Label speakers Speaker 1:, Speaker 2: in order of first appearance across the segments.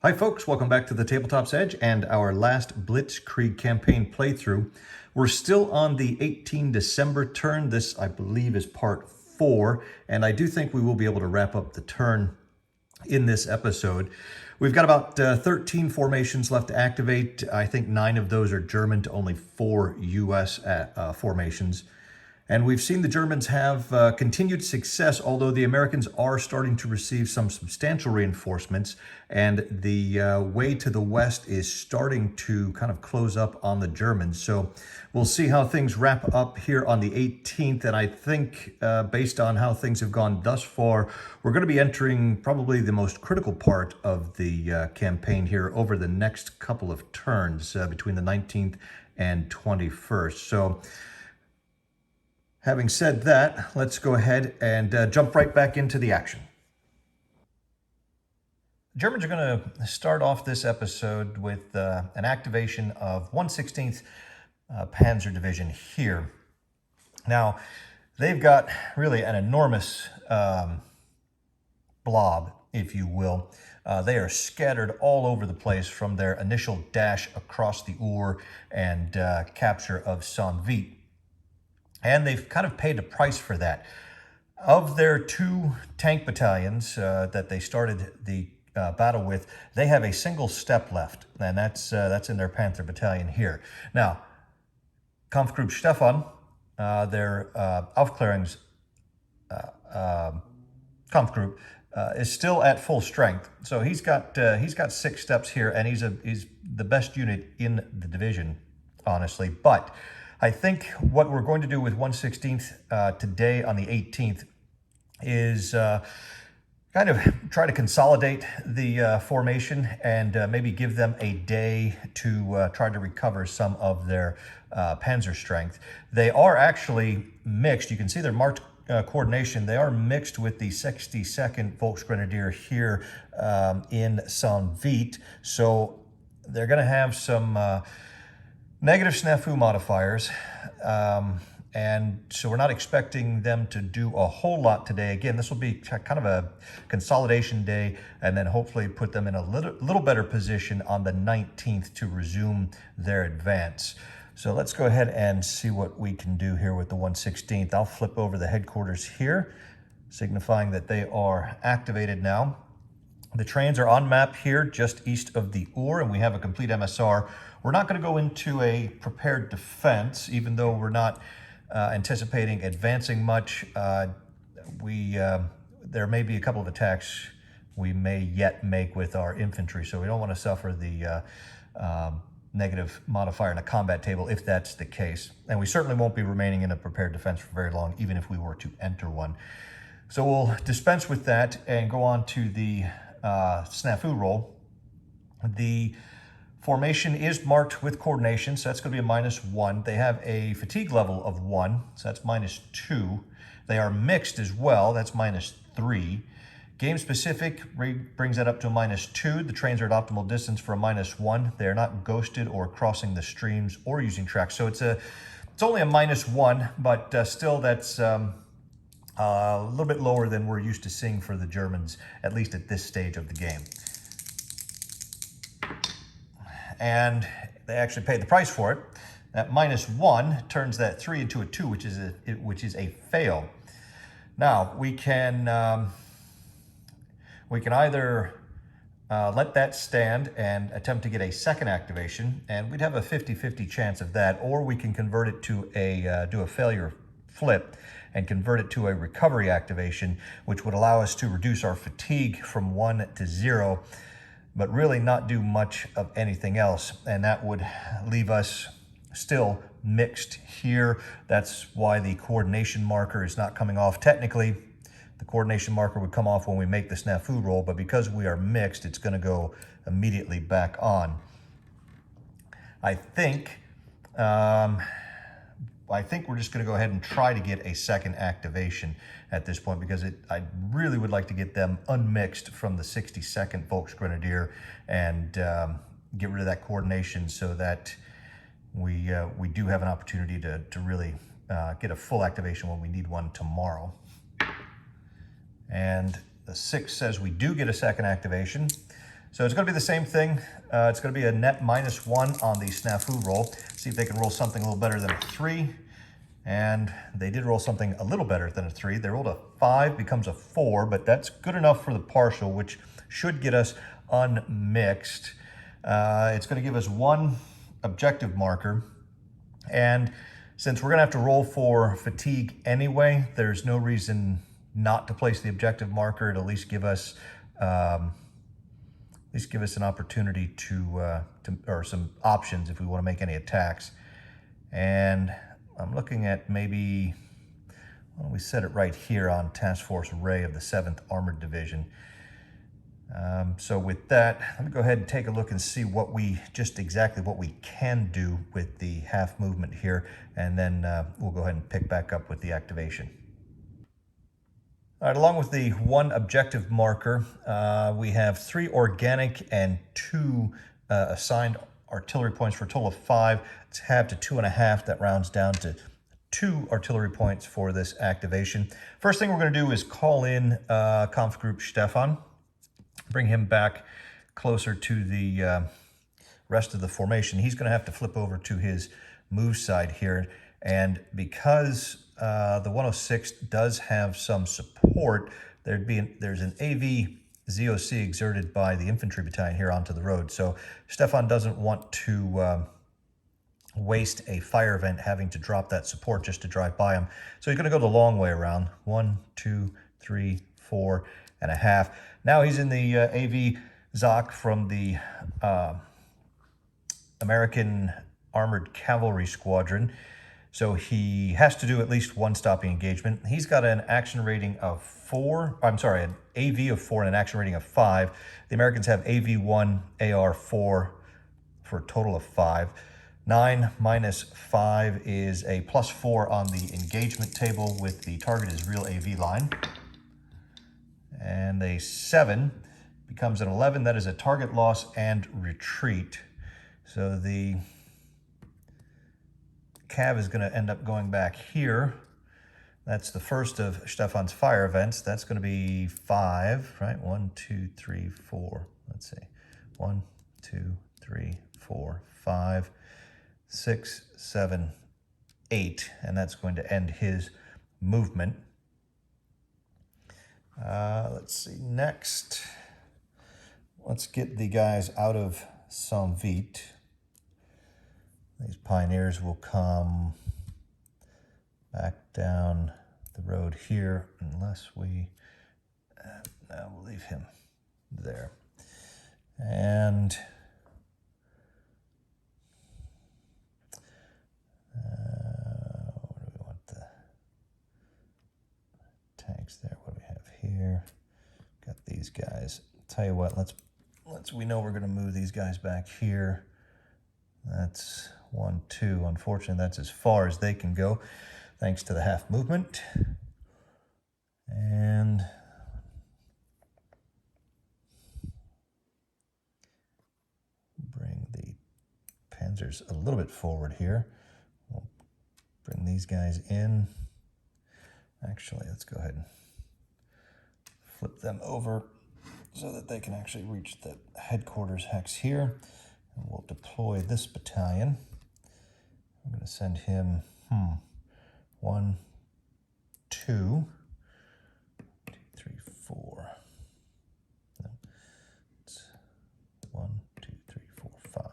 Speaker 1: Hi folks, welcome back to the Tabletop's Edge and our last Blitzkrieg campaign playthrough. We're still on the 18 December turn. This, I believe, is part 4, and I do think we will be able to wrap up the turn in this episode. We've got about 13 formations left to activate. I think 9 of those are German to only 4 US formations. And we've seen the Germans have continued success, although the Americans are starting to receive some substantial reinforcements, and the way to the west is starting to kind of close up on the Germans. So we'll see how things wrap up here on the 18th, and I think based on how things have gone thus far, we're going to be entering probably the most critical part of the campaign here over the next couple of turns between the 19th and 21st. So having said that, let's go ahead and jump right back into the action. The Germans are going to start off this episode with an activation of 1/16th Panzer Division here. Now, they've got really an enormous blob, if you will. They are scattered all over the place from their initial dash across the Our and capture of Saint-Vit. And they've kind of paid a price for that. Of their 2 tank battalions that they started the battle with, they have a single step left, and that's in their Panther battalion here. Now, Kampfgruppe Stefan, their Aufklärungs Kampfgruppe, is still at full strength. So he's got 6 steps here, and he's the best unit in the division, honestly. But I think what we're going to do with 1/16th today on the 18th is kind of try to consolidate the formation and maybe give them a day to try to recover some of their Panzer strength. They are actually mixed. You can see their marked coordination. They are mixed with the 62nd Volksgrenadier here in Saint-Vit. So they're going to have some negative snafu modifiers, and so we're not expecting them to do a whole lot today. Again, this will be kind of a consolidation day, and then hopefully put them in a little better position on the 19th to resume their advance. So let's go ahead and see what we can do here with the 1/16th. I'll flip over the headquarters here, signifying that they are activated now. The trains are on map here, just east of the Our, and we have a complete MSR. We're not going to go into a prepared defense, even though we're not anticipating advancing much. There may be a couple of attacks we may yet make with our infantry, so we don't want to suffer the negative modifier in a combat table if that's the case. And we certainly won't be remaining in a prepared defense for very long, even if we were to enter one. So we'll dispense with that and go on to the snafu roll. The formation is marked with coordination, so that's going to be a -1. They have a fatigue level of 1, so that's -2. They are mixed as well, that's -3. Game specific brings that up to a -2. The trains are at optimal distance for a -1. They are not ghosted or crossing the streams or using tracks, so it's only a -1, but still that's a little bit lower than we're used to seeing for the Germans, at least at this stage of the game. And they actually paid the price for it. That -1 turns that 3 into a 2, which is a fail. Now we can either let that stand and attempt to get a second activation, and we'd have a 50-50 chance of that, or we can convert it to do a failure flip and convert it to a recovery activation, which would allow us to reduce our fatigue from 1 to 0, but really not do much of anything else. And that would leave us still mixed here. That's why the coordination marker is not coming off. Technically, the coordination marker would come off when we make the snafu roll, but because we are mixed, it's going to go immediately back on. I think we're just going to go ahead and try to get a second activation at this point, because I really would like to get them unmixed from the 62nd Volksgrenadier and get rid of that coordination, so that we do have an opportunity to really get a full activation when we need one tomorrow. And the 6 says we do get a second activation. So it's going to be the same thing. It's going to be a net -1 on the snafu roll. See if they can roll something a little better than a 3. And they did roll something a little better than a 3. They rolled a 5, becomes a 4, but that's good enough for the partial, which should get us unmixed. It's going to give us 1 objective marker. And since we're going to have to roll for fatigue anyway, there's no reason not to place the objective marker. It'll at least give us an opportunity to or some options if we want to make any attacks. And I'm looking at maybe, why don't we set it right here on Task Force Ray of the 7th Armored Division. So with that, let me go ahead and take a look and see exactly what we can do with the half movement here, and then we'll go ahead and pick back up with the activation. All right, along with the 1 objective marker, we have 3 organic and 2 assigned artillery points for a total of 5. It's halved to 2.5. That rounds down to 2 artillery points for this activation. First thing we're going to do is call in Conf Group Stefan, bring him back closer to the rest of the formation. He's going to have to flip over to his move side here, and because the 106 does have some support, there's an AV ZOC exerted by the infantry battalion here onto the road. So Stefan doesn't want to waste a fire event having to drop that support just to drive by him. So he's going to go the long way around. 1, 2, 3, 4.5. Now he's in the AV ZOC from the American Armored Cavalry Squadron. So he has to do at least 1 stopping engagement. He's got an action rating of 4, an AV of 4 and an action rating of 5. The Americans have AV1, AR4 for a total of 5. 9 minus 5 is a +4 on the engagement table with the target is real AV line. And a 7 becomes an 11. That is a target loss and retreat. So the Cav is going to end up going back here. That's the first of Stefan's fire events. That's going to be 5, right? 1, 2, 3, 4. Let's see. 1, 2, 3, 4, 5, 6, 7, 8. And that's going to end his movement. Let's see. Next, let's get the guys out of Saint-Vite. These pioneers will come back down the road here unless we, now we'll leave him there. And what do we want the tanks there? What do we have here? Got these guys. Tell you what, we know we're going to move these guys back here. That's 1, 2. Unfortunately, that's as far as they can go, thanks to the half movement. And bring the Panzers a little bit forward here. We'll bring these guys in. Actually, let's go ahead and flip them over so that they can actually reach the headquarters hex here. And we'll deploy this battalion. I'm going to send him 1, 2, 3, 4. No, it's 1, 2, 3, 4, 5.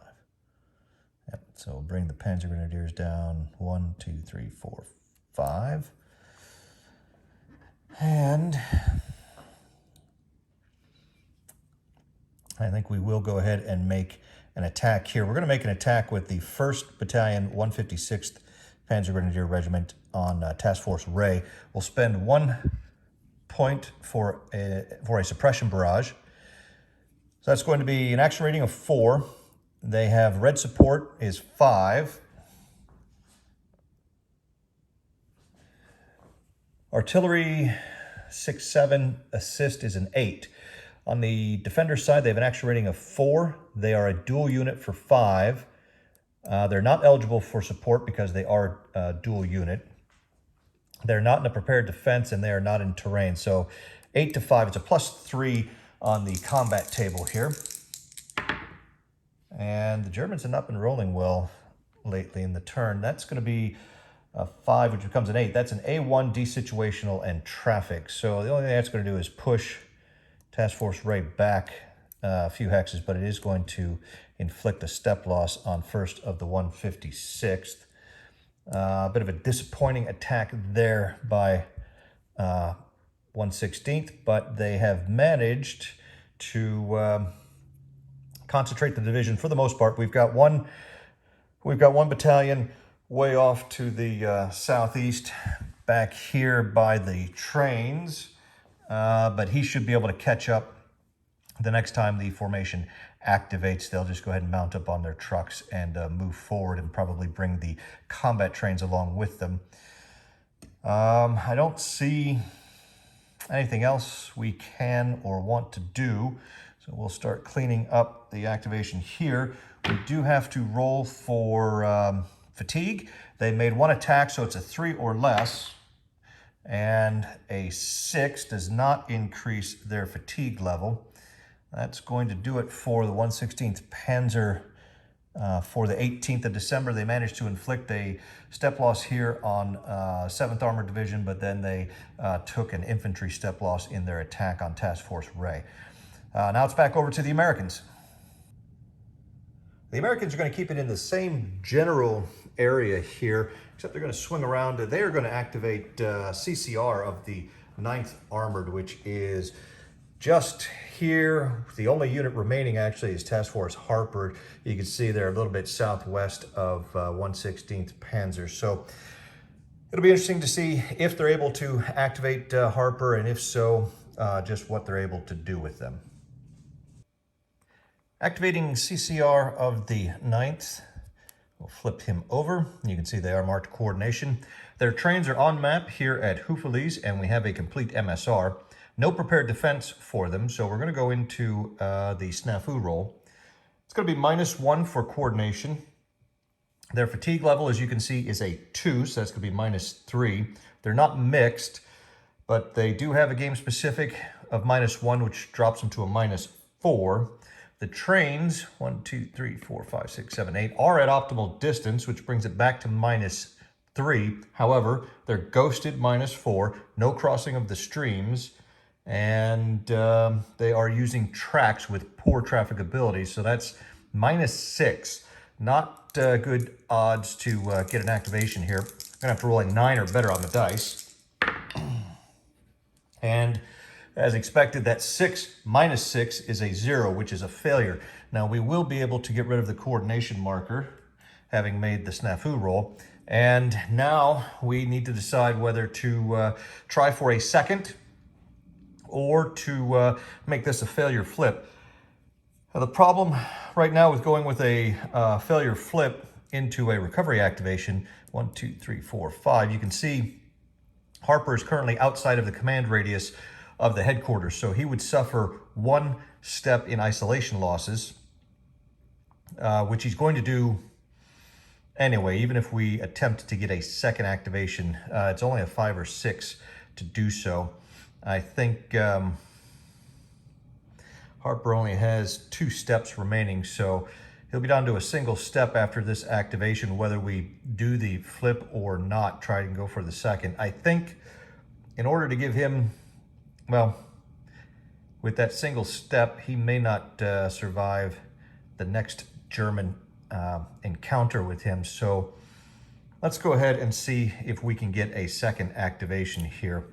Speaker 1: Yep. So we'll bring the Panzer Grenadiers down 1, 2, 3, 4, 5. And I think we will go ahead and make an attack here. We're going to make an attack with the 1st Battalion, 156th Panzer Grenadier Regiment on Task Force Ray. We'll spend 1 point for a suppression barrage. So that's going to be an action rating of 4. They have red support is 5. Artillery 6, 7, assist is an 8. On the defender side, they have an action rating of 4. They are a dual unit for 5. They're not eligible for support because they are a dual unit. They're not in a prepared defense, and they are not in terrain. So 8 to 5, it's a +3 on the combat table here. And the Germans have not been rolling well lately in the turn. That's going to be a 5, which becomes an 8. That's an A1 desituational and traffic. So the only thing that's going to do is push Task Force Ray back a few hexes, but it is going to inflict a step loss on first of the 156th. A bit of a disappointing attack there by 116th, but they have managed to concentrate the division for the most part. We've got one battalion way off to the southeast, back here by the trains, but he should be able to catch up the next time the formation activates. They'll just go ahead and mount up on their trucks and move forward and probably bring the combat trains along with them. I don't see anything else we can or want to do, so we'll start cleaning up the activation here. We do have to roll for fatigue. They made one attack, so it's a 3 or less, and a 6 does not increase their fatigue level. That's going to do it for the 116th Panzer. For the 18th of December, they managed to inflict a step loss here on 7th Armored Division, but then they took an infantry step loss in their attack on Task Force Ray. Now it's back over to the Americans. The Americans are going to keep it in the same general area here, except they're going to swing around. They are going to activate CCR of the 9th Armored, which is just here. The only unit remaining actually is Task Force Harper. You can see they're a little bit southwest of 116th Panzer. So it'll be interesting to see if they're able to activate Harper, and if so, just what they're able to do with them. Activating CCR of the 9th. We'll flip him over. You can see they are marked coordination. Their trains are on map here at Houffalize, and we have a complete MSR. No prepared defense for them, so we're going to go into the snafu roll. It's going to be -1 for coordination. Their fatigue level, as you can see, is a 2, so that's going to be -3. They're not mixed, but they do have a game specific of -1, which drops them to a -4. The trains, 1, 2, 3, 4, 5, 6, 7, 8, are at optimal distance, which brings it back to -3. However, they're ghosted -4, no crossing of the streams, and they are using tracks with poor trafficability, so that's -6. Not good odds to get an activation here. I'm gonna have to roll a 9 or better on the dice. And as expected, that 6 minus 6 is a 0, which is a failure. Now we will be able to get rid of the coordination marker, having made the snafu roll. And now we need to decide whether to try for a second or to make this a failure flip. Now, the problem right now with going with a failure flip into a recovery activation, 1, 2, 3, 4, 5, you can see Harper is currently outside of the command radius of the headquarters, so he would suffer 1 step in isolation losses, which he's going to do anyway, even if we attempt to get a second activation. It's only a 5 or 6 to do so. I think Harper only has 2 steps remaining, so he'll be down to a single step after this activation, whether we do the flip or not, try and go for the second. I think in order to give him, well, with that single step, he may not survive the next German encounter with him. So let's go ahead and see if we can get a second activation here.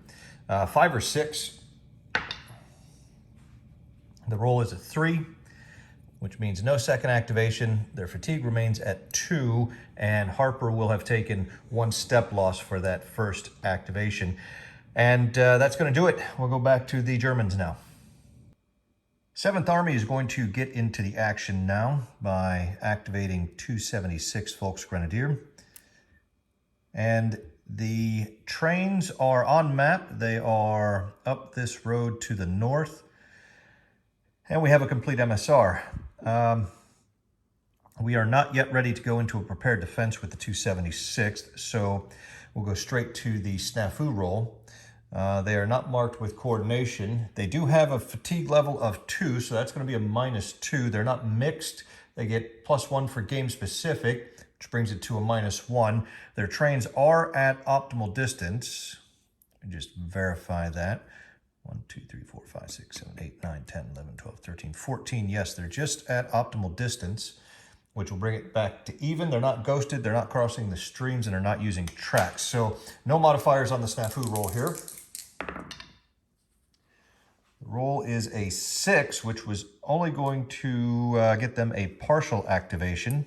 Speaker 1: 5 or 6. The roll is a 3, which means no second activation. Their fatigue remains at 2, and Harper will have taken 1 step loss for that first activation. And that's going to do it. We'll go back to the Germans now. 7th Army is going to get into the action now by activating 276 Volksgrenadier. And the trains are on map. They are up this road to the north. And we have a complete MSR. We are not yet ready to go into a prepared defense with the 276th, so we'll go straight to the snafu roll. They are not marked with coordination. They do have a fatigue level of 2, so that's going to be a -2. They're not mixed. They get +1 for game specific, which brings it to a -1. Their trains are at optimal distance. Just verify that. 1, 2, 3, 4, 5, 6, 7, 8, 9, 10, 11, 12, 13, 14. Yes, they're just at optimal distance, which will bring it back to even. They're not ghosted, they're not crossing the streams, and they're not using tracks. So no modifiers on the snafu roll here. The roll is a 6, which was only going to get them a partial activation.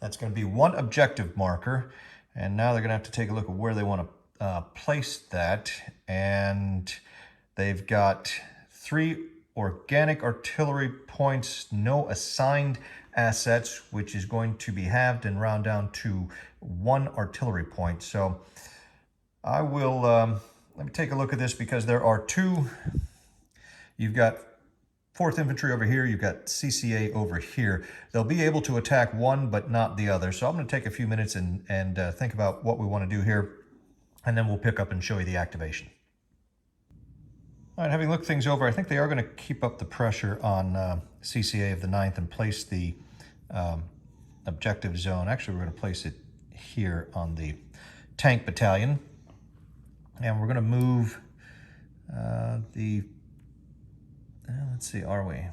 Speaker 1: That's going to be 1 objective marker. And now they're going to have to take a look at where they want to place that. And they've got 3 organic artillery points, no assigned assets, which is going to be halved and round down to 1 artillery point. So I will, let me take a look at this, because there are 2, you've got 4th Infantry over here, you've got CCA over here. They'll be able to attack one, but not the other. So I'm going to take a few minutes and think about what we want to do here, and then we'll pick up and show you the activation. All right, having looked things over, I think they are going to keep up the pressure on CCA of the 9th and place the objective zone. Actually, we're going to place it here on the tank battalion. And we're going to move let's see, are we?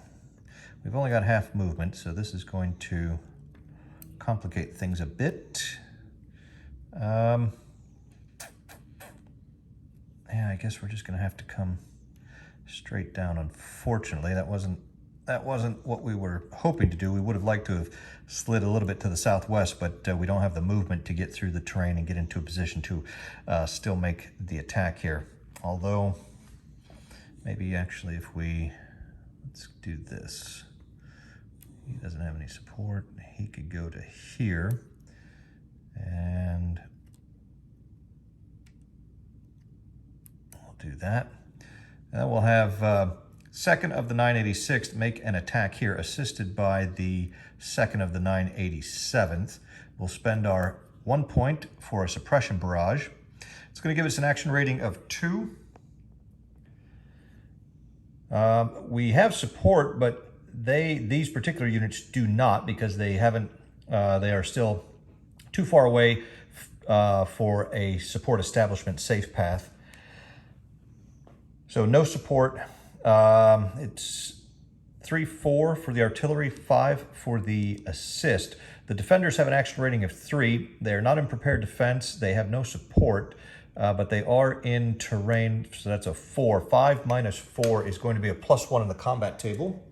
Speaker 1: We've only got half movement, so this is going to complicate things a bit. Yeah, I guess we're just going to have to come straight down. Unfortunately, that wasn't what we were hoping to do. We would have liked to have slid a little bit to the southwest, but we don't have the movement to get through the terrain and get into a position to still make the attack here. Although, maybe actually if let's do this. He doesn't have any support. He could go to here, and we'll do that. And then we'll have 2nd of the 986th make an attack here, assisted by the 2nd of the 987th. We'll spend our 1 point for a suppression barrage. It's going to give us an action rating of 2. We have support, but these particular units do not, because they haven't. They are still too far away for a support establishment safe path. So no support. It's 3-4 for the artillery, 5 for the assist. The defenders have an action rating of 3. They are not in prepared defense. They have no support, but they are in terrain, so that's a 4. 5 minus 4 is going to be a +1 in the combat table.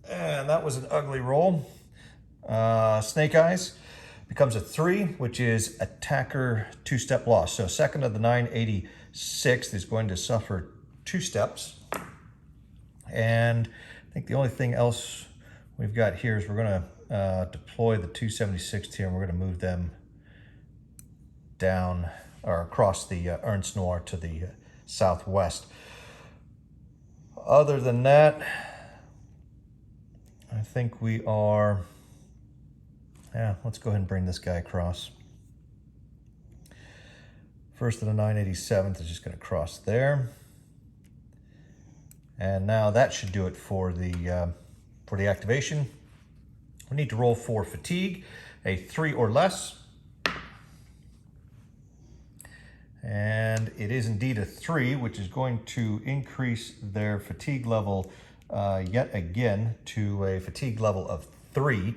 Speaker 1: And that was an ugly roll. Snake Eyes becomes a 3, which is attacker 2-step loss. So 2nd of the 986th is going to suffer 2 steps. And I think the only thing else we've got here is we're going to deploy the 276th here, and we're going to move them down or across the Ernst Noir to the southwest. Other than that, I think we are, yeah, let's go ahead and bring this guy across. 1st of the 987th is just going to cross there. And now that should do it for the activation. We need to roll for fatigue, a 3 or less. And it is indeed a 3, which is going to increase their fatigue level yet again to a fatigue level of 3.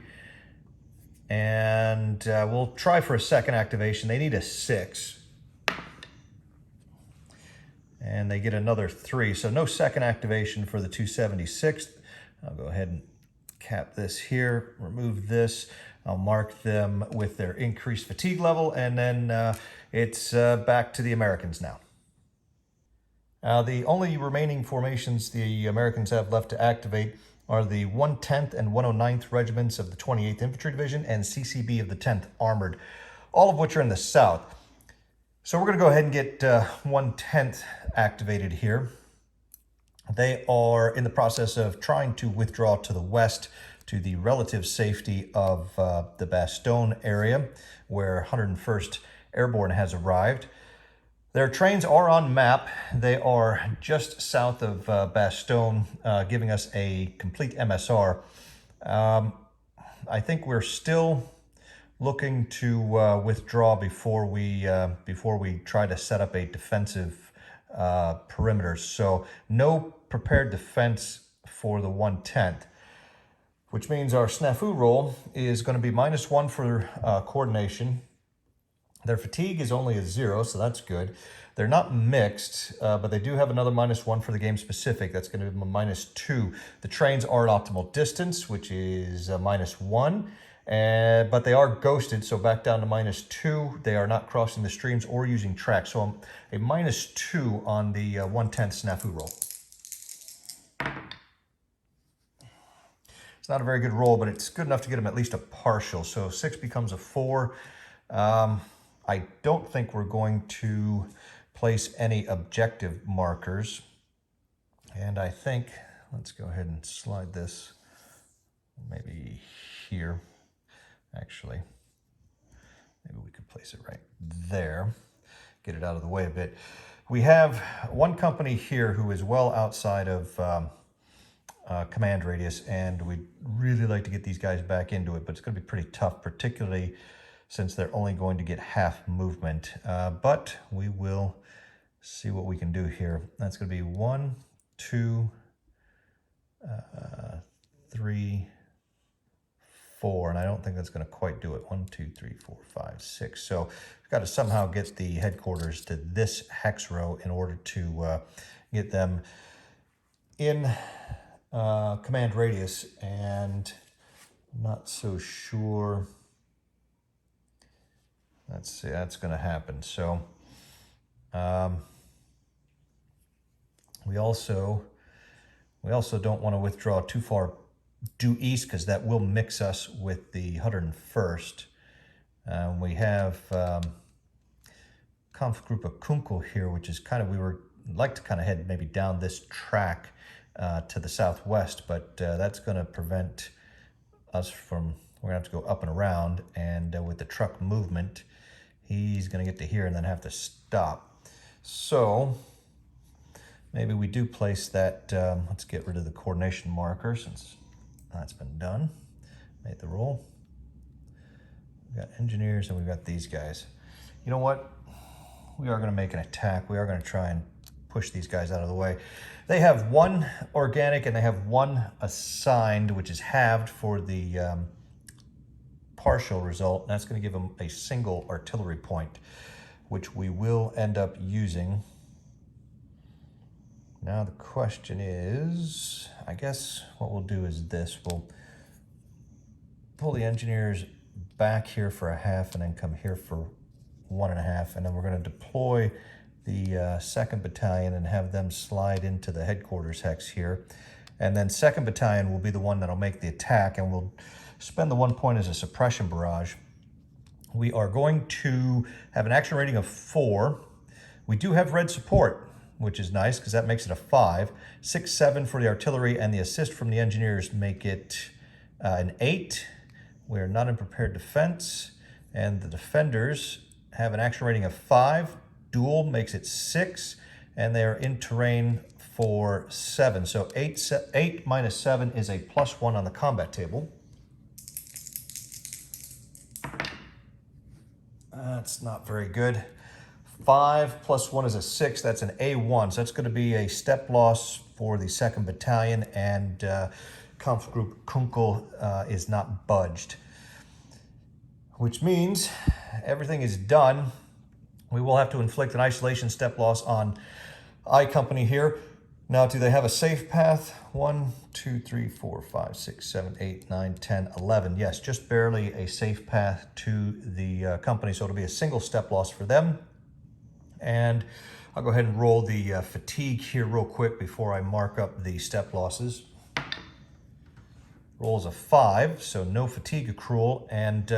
Speaker 1: And we'll try for a 2nd activation. They need a 6. And they get another 3. So no 2nd activation for the 276th. I'll go ahead and cap this here, remove this. I'll mark them with their increased fatigue level, and then it's back to the Americans now. The only remaining formations the Americans have left to activate are the 110th and 109th Regiments of the 28th Infantry Division and CCB of the 10th Armored, all of which are in the south. So we're going to go ahead and get 110th activated here. They are in the process of trying to withdraw to the west to the relative safety of the Bastogne area, where 101st Airborne has arrived. Their trains are on map. They are just south of Bastogne, giving us a complete MSR. I think we're still looking to withdraw before we try to set up a defensive perimeter. So no prepared defense for the 1/10th, which means our snafu roll is going to be -1 for coordination. Their fatigue is only a 0, so that's good. They're not mixed, but they do have another -1 for the game specific. That's going to be a -2. The trains are at optimal distance, which is a -1, but they are ghosted, so back down to -2. They are not crossing the streams or using tracks, so a -2 on the 1/10 snafu roll. It's not a very good roll, but it's good enough to get them at least a partial, so 6 becomes a 4. I don't think we're going to place any objective markers. And I think, let's go ahead and slide this maybe here. Actually, maybe we could place it right there. Get it out of the way a bit. We have one company here who is well outside of command radius, and we'd really like to get these guys back into it, but it's going to be pretty tough, particularly since they're only going to get half movement. But we will see what we can do here. That's going to be 1, 2, 3, 4, and I don't think that's going to quite do it. 1, 2, 3, 4, 5, 6. So we've got to somehow get the headquarters to this hex row in order to get them in command radius, and I'm not so sure that's going to happen. So we also don't want to withdraw too far due east, because that will mix us with the 101st. We have Kampf Group of Kunkel here, which is kind of, we were like to kind of head maybe down this track to the southwest, but that's going to prevent us from, we're going to have to go up and around, and with the truck movement, he's going to get to here and then have to stop. So maybe we do place that, let's get rid of the coordination marker since that's been done. Made the roll. We've got engineers and we've got these guys. You know what? We are going to make an attack. We are going to try and push these guys out of the way. They have 1 organic and they have 1 assigned, which is halved for the partial result. And that's going to give them a single artillery point, which we will end up using. Now the question is, I guess what we'll do is this. We'll pull the engineers back here for a half and then come here for 1.5. And then we're going to deploy the 2nd Battalion and have them slide into the headquarters hex here. And then 2nd Battalion will be the one that'll make the attack, and we'll spend the 1 point as a suppression barrage. We are going to have an action rating of 4. We do have red support, which is nice because that makes it a 5. 6, 7 for the artillery, and the assist from the engineers make it an 8. We're not in prepared defense, and the defenders have an action rating of 5. Duel makes it 6, and they are in terrain for 7. So 8 minus 7 is a +1 on the combat table. That's not very good. 5 plus 1 is a 6. That's an A1. So that's going to be a step loss for the 2nd Battalion, and Kampf Group Kunkel is not budged, which means everything is done. We will have to inflict an isolation step loss on I Company here. Now, do they have a safe path? 1, 2, 3, 4, 5, 6, 7, 8, 9, 10, 11. Yes, just barely a safe path to the company, so it'll be a single step loss for them. And I'll go ahead and roll the fatigue here real quick before I mark up the step losses. Rolls a 5, so no fatigue accrual. And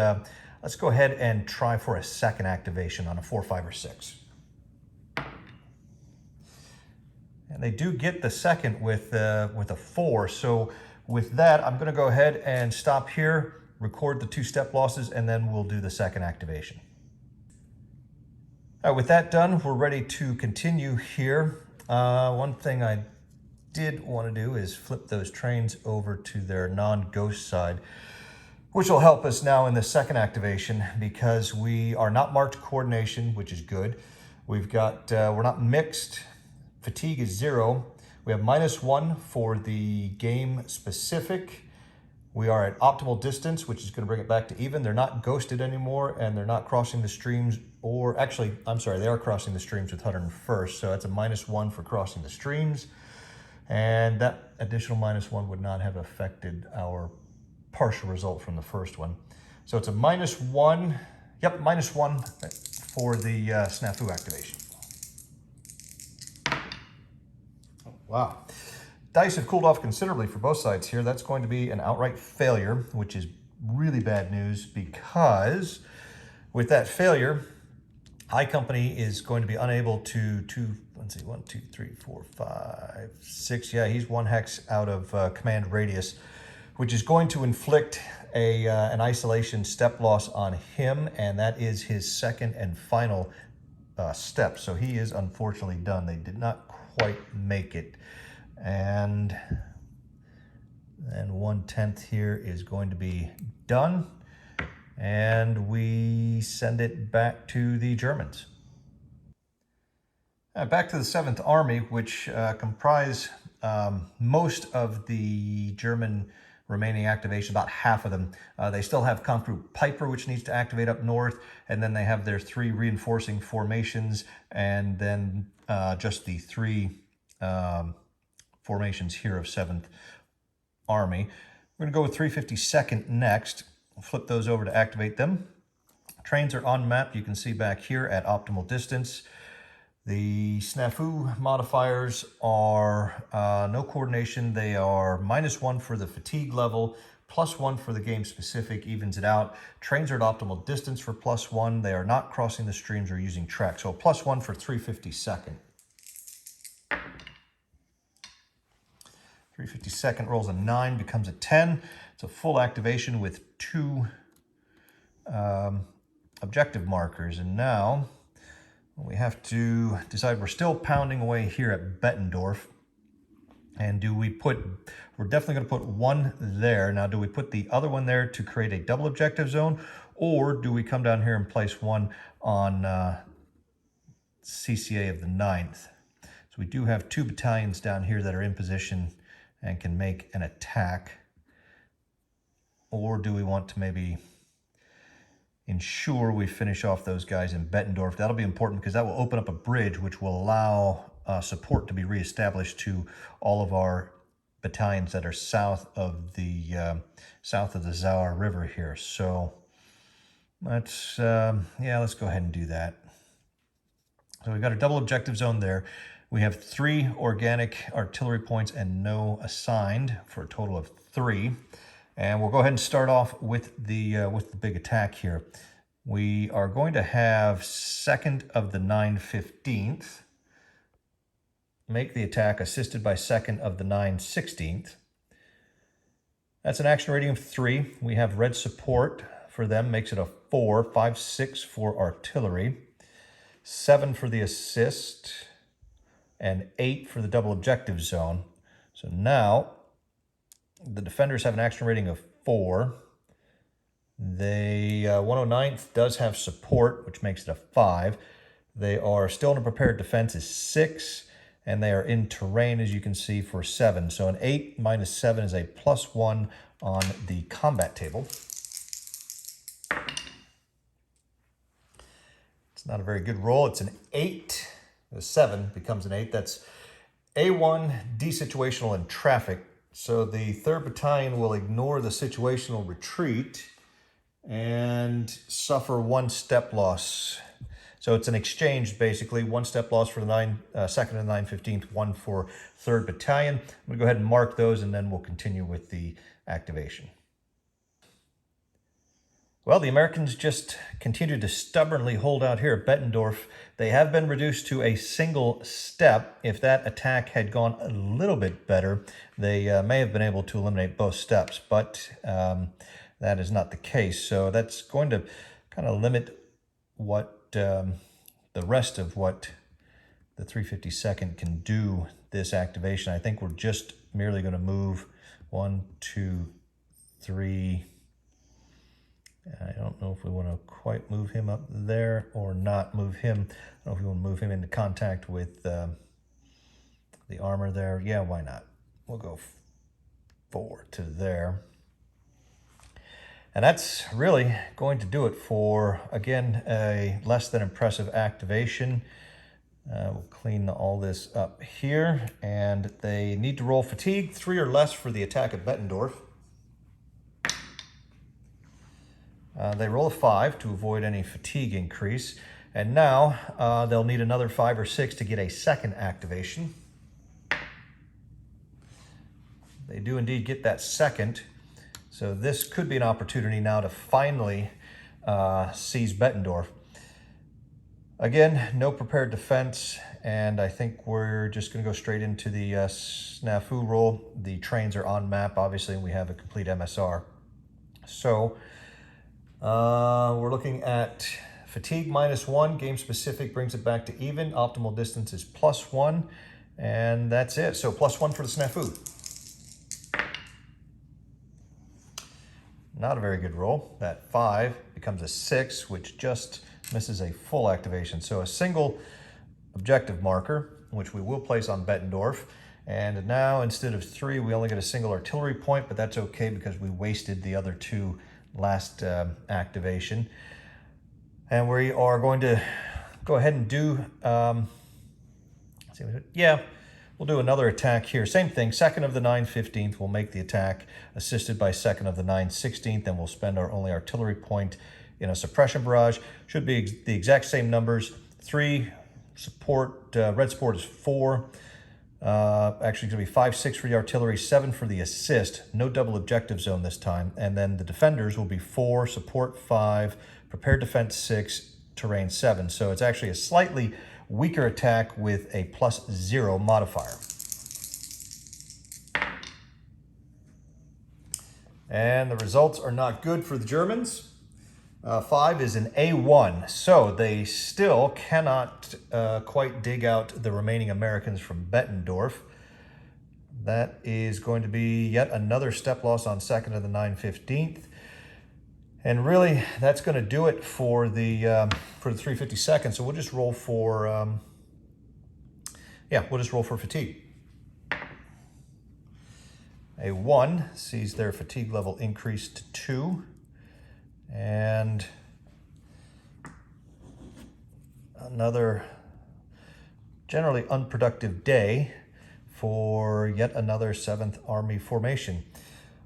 Speaker 1: let's go ahead and try for a 2nd activation on a 4, 5, or 6. And they do get the 2nd with a 4. So with that, I'm going to go ahead and stop here, record the 2 step losses, and then we'll do the 2nd activation. All right, with that done, we're ready to continue here. One thing I did want to do is flip those trains over to their non-ghost side, which will help us now in the second activation because we are not marked coordination, which is good. We've got, we're not mixed. Fatigue is 0. We have -1 for the game specific. We are at optimal distance, which is going to bring it back to even. They're not ghosted anymore, and they're not crossing the streams, or actually, I'm sorry, they are crossing the streams with 101st, so that's a -1 for crossing the streams. And that additional -1 would not have affected our partial result from the first one. So it's a -1, yep, -1 for the snafu activation. Oh, wow. Dice have cooled off considerably for both sides here. That's going to be an outright failure, which is really bad news because with that failure, I Company is going to be unable to, let's see, 1, 2, 3, 4, 5, 6. Yeah, he's 1 hex out of command radius, which is going to inflict an isolation step loss on him, and that is his second and final step. So he is unfortunately done. They did not quite make it. And then 1/10 here is going to be done, and we send it back to the Germans. Back to the 7th Army, which comprise most of the German remaining activation, about half of them. They still have Comp Group Peiper, which needs to activate up north, and then they have their 3 reinforcing formations, and then just the 3 formations here of 7th Army. We're going to go with 352nd next. We'll flip those over to activate them. Trains are on map. You can see back here at optimal distance. The snafu modifiers are no coordination. They are -1 for the fatigue level, +1 for the game specific, evens it out. Trains are at optimal distance for +1. They are not crossing the streams or using track. So +1 for 352nd. 352nd rolls a 9, becomes a 10. It's a full activation with 2 objective markers. And now we have to decide, we're still pounding away here at Bettendorf. And do we put, we're definitely going to put 1 there. Now, do we put the other one there to create a double objective zone? Or do we come down here and place 1 on CCA of the 9th? So we do have 2 battalions down here that are in position and can make an attack. Or do we want to maybe ensure we finish off those guys in Bettendorf? That'll be important because that will open up a bridge which will allow support to be reestablished to all of our battalions that are south of the Sauer River here. So let's let's go ahead and do that. So we've got a double objective zone there. We have 3 organic artillery points and no assigned for a total of 3. And we'll go ahead and start off with the big attack here. We are going to have 2nd of the 9/15th make the attack, assisted by 2nd of the 9/16th. That's an action rating of 3. We have red support for them, makes it a 4, 5, 6 for artillery, 7 for the assist, and 8 for the double objective zone. So now the defenders have an action rating of 4. The 109th does have support, which makes it a 5. They are still in a prepared defense is 6, and they are in terrain, as you can see, for 7. So an 8 minus 7 is a +1 on the combat table. It's not a very good roll. It's an 8. The 7 becomes an 8. That's A1, desituational, and traffic. So the 3rd Battalion will ignore the situational retreat and suffer 1 step loss. So it's an exchange, basically. 1 step loss for the 2nd and 9/15th, 1 for 3rd Battalion. I'm going to go ahead and mark those, and then we'll continue with the activation. Well, the Americans just continue to stubbornly hold out here at Bettendorf. They have been reduced to a single step. If that attack had gone a little bit better, they may have been able to eliminate both steps, but that is not the case. So that's going to kind of limit what the the rest of what the 352nd can do this activation. I think we're just merely going to move 1, 2, 3. I don't know if we want to quite move him up there or not move him. I don't know if we want to move him into contact with the armor there. Yeah, why not? We'll go 4 to there. And that's really going to do it for, again, a less than impressive activation. We'll clean all this up here. And they need to roll fatigue, 3 or less for the attack at Bettendorf. They roll a 5 to avoid any fatigue increase. And now they'll need another 5 or 6 to get a second activation. They do indeed get that second. So this could be an opportunity now to finally seize Bettendorf. Again, no prepared defense, and I think we're just going to go straight into the snafu roll. The trains are on map, obviously, and we have a complete MSR. So we're looking at fatigue -1, game specific brings it back to even, optimal distance is +1, and that's it. So +1 for the snafu. Not a very good roll. That 5 becomes a 6, which just misses a full activation. So a single objective marker, which we will place on Bettendorf. And now instead of 3, we only get a single artillery point, but that's okay because we wasted the other 2 last activation. And we are going to go ahead and do, we'll do another attack here. Same thing, 2nd of the 9/15th will make the attack, assisted by 2nd of the 9/16th, and we'll spend our only artillery point in a suppression barrage. Should be the exact same numbers. 3 support, red support is 4. Actually, it's going to be 5, 6 for the artillery, 7 for the assist. No double objective zone this time. And then the defenders will be 4, support 5, prepared defense 6, terrain 7. So it's actually a slightly weaker attack with a +0 modifier. And the results are not good for the Germans. 5 is an A1, so they still cannot quite dig out the remaining Americans from Bettendorf. That is going to be yet another step loss on 2nd of the 9/15th. And really, that's going to do it for the 352nd. So we'll just roll for, we'll just roll for fatigue. A 1 sees their fatigue level increase to 2. And another generally unproductive day for yet another 7th Army formation.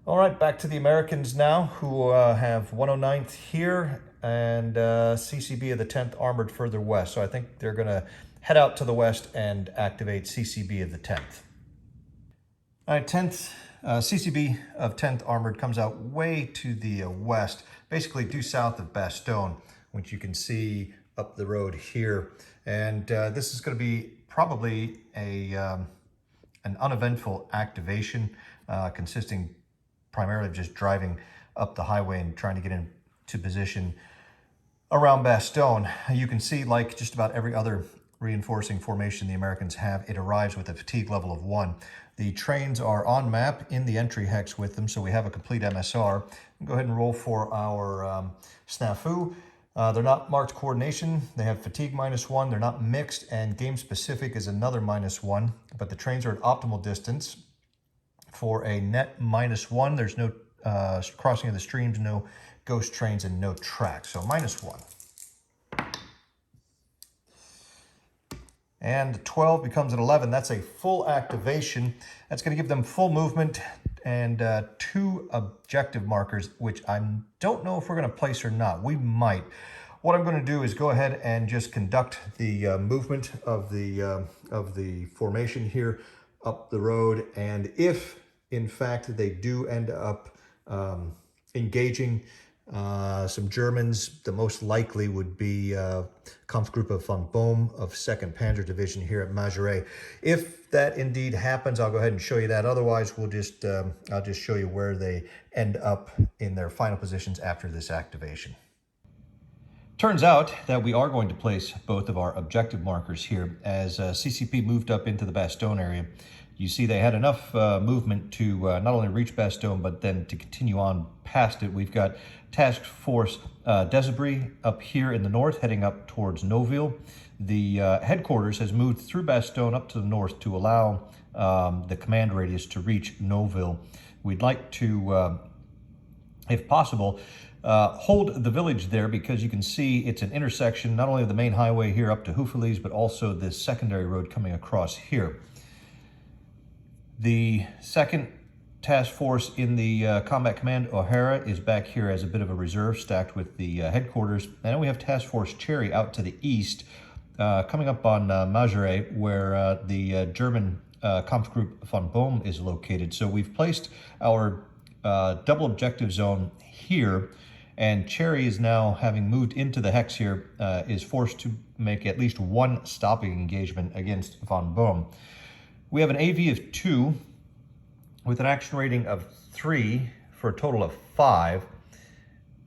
Speaker 1: All right, back to the Americans now, who have 109th here and CCB of the 10th Armored further west. So I think they're going to head out to the west and activate CCB of the 10th. All right, 10th CCB of 10th Armored comes out way to the west, basically due south of Bastogne, which you can see up the road here. And this is going to be probably an uneventful activation consisting primarily of just driving up the highway and trying to get into position around Bastogne. You can see, like just about every other reinforcing formation the Americans have, it arrives with a fatigue level of 1. The trains are on map in the entry hex with them, so we have a complete MSR. We'll go ahead and roll for our snafu. They're not marked coordination. They have fatigue -1. They're not mixed, and game specific is another -1. But the trains are at optimal distance for a net -1. There's no crossing of the streams, no ghost trains, and no tracks. So -1. And 12 becomes an 11. That's a full activation. That's going to give them full movement and 2 objective markers, which I don't know if we're going to place or not. We might. What I'm going to do is go ahead and just conduct the movement of the formation here up the road. And if, in fact, they do end up engaging some Germans, the most likely would be Kampfgruppe von Bohm of 2nd Panzer Division here at Majoret. If that indeed happens, I'll go ahead and show you that. Otherwise, we'll just I'll just show you where they end up in their final positions after this activation. Turns out that we are going to place both of our objective markers here as CCP moved up into the Bastogne area. You see they had enough movement to not only reach Bastogne, but then to continue on past it. We've got Task Force Desabris up here in the north, heading up towards Noville. The headquarters has moved through Bastogne up to the north to allow the command radius to reach Noville. We'd like to, if possible, hold the village there because you can see it's an intersection, not only of the main highway here up to Houffalize, but also this secondary road coming across here. The second task force in the Combat Command O'Hara is back here as a bit of a reserve stacked with the headquarters. And then we have Task Force Cherry out to the east, coming up on Majere, where the German Kampfgruppe von Bohm is located. So we've placed our double objective zone here, and Cherry is now, having moved into the hex here, is forced to make at least one stopping engagement against von Bohm. We have an AV of 2 with an action rating of 3 for a total of 5.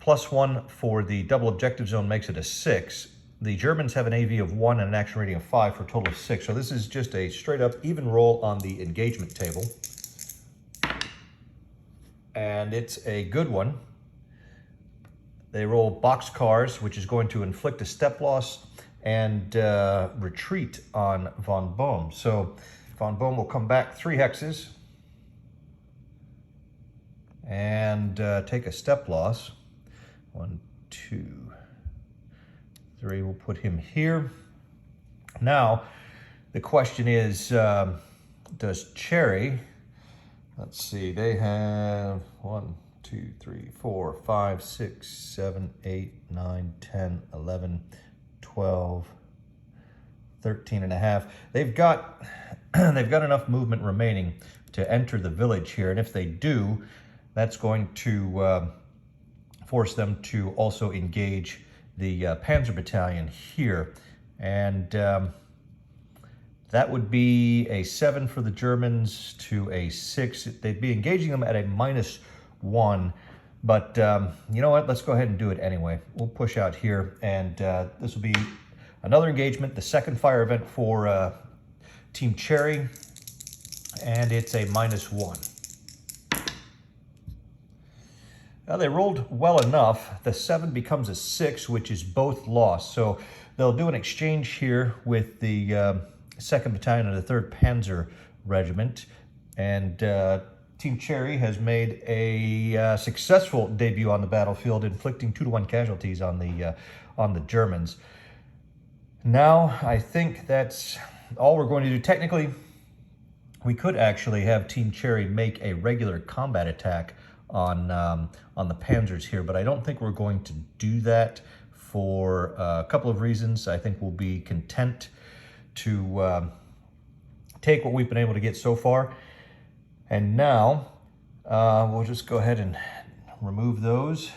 Speaker 1: +1 for the double objective zone makes it a 6. The Germans have an AV of 1 and an action rating of 5 for a total of 6. So this is just a straight up even roll on the engagement table. And it's a good one. They roll boxcars, which is going to inflict a step loss and retreat on von Bohm. So von Bohm will come back 3 hexes and take a step loss. 1, 2, 3. We'll put him here. Now, the question is, does Cherry, let's see, they have 1, 2, 3, 4, 5, 6, 7, 8, 9, 10, 11, 12, 13 and a half. They've got enough movement remaining to enter the village here, and if they do, that's going to force them to also engage the Panzer battalion here, and that would be a 7 for the Germans to a 6. They'd be engaging them at a -1, but you know what? Let's go ahead and do it anyway. We'll push out here, and this will be another engagement, the second fire event for Team Cherry, and it's a -1. Now they rolled well enough. The 7 becomes a 6, which is both lost. So they'll do an exchange here with the 2nd Battalion of the 3rd Panzer Regiment, and Team Cherry has made a successful debut on the battlefield, inflicting 2-to-1 casualties on the Germans. Now, I think that's all we're going to do. Technically, we could actually have Team Cherry make a regular combat attack on the Panzers here, but I don't think we're going to do that for a couple of reasons. I think we'll be content to take what we've been able to get so far. And now, we'll just go ahead and remove those.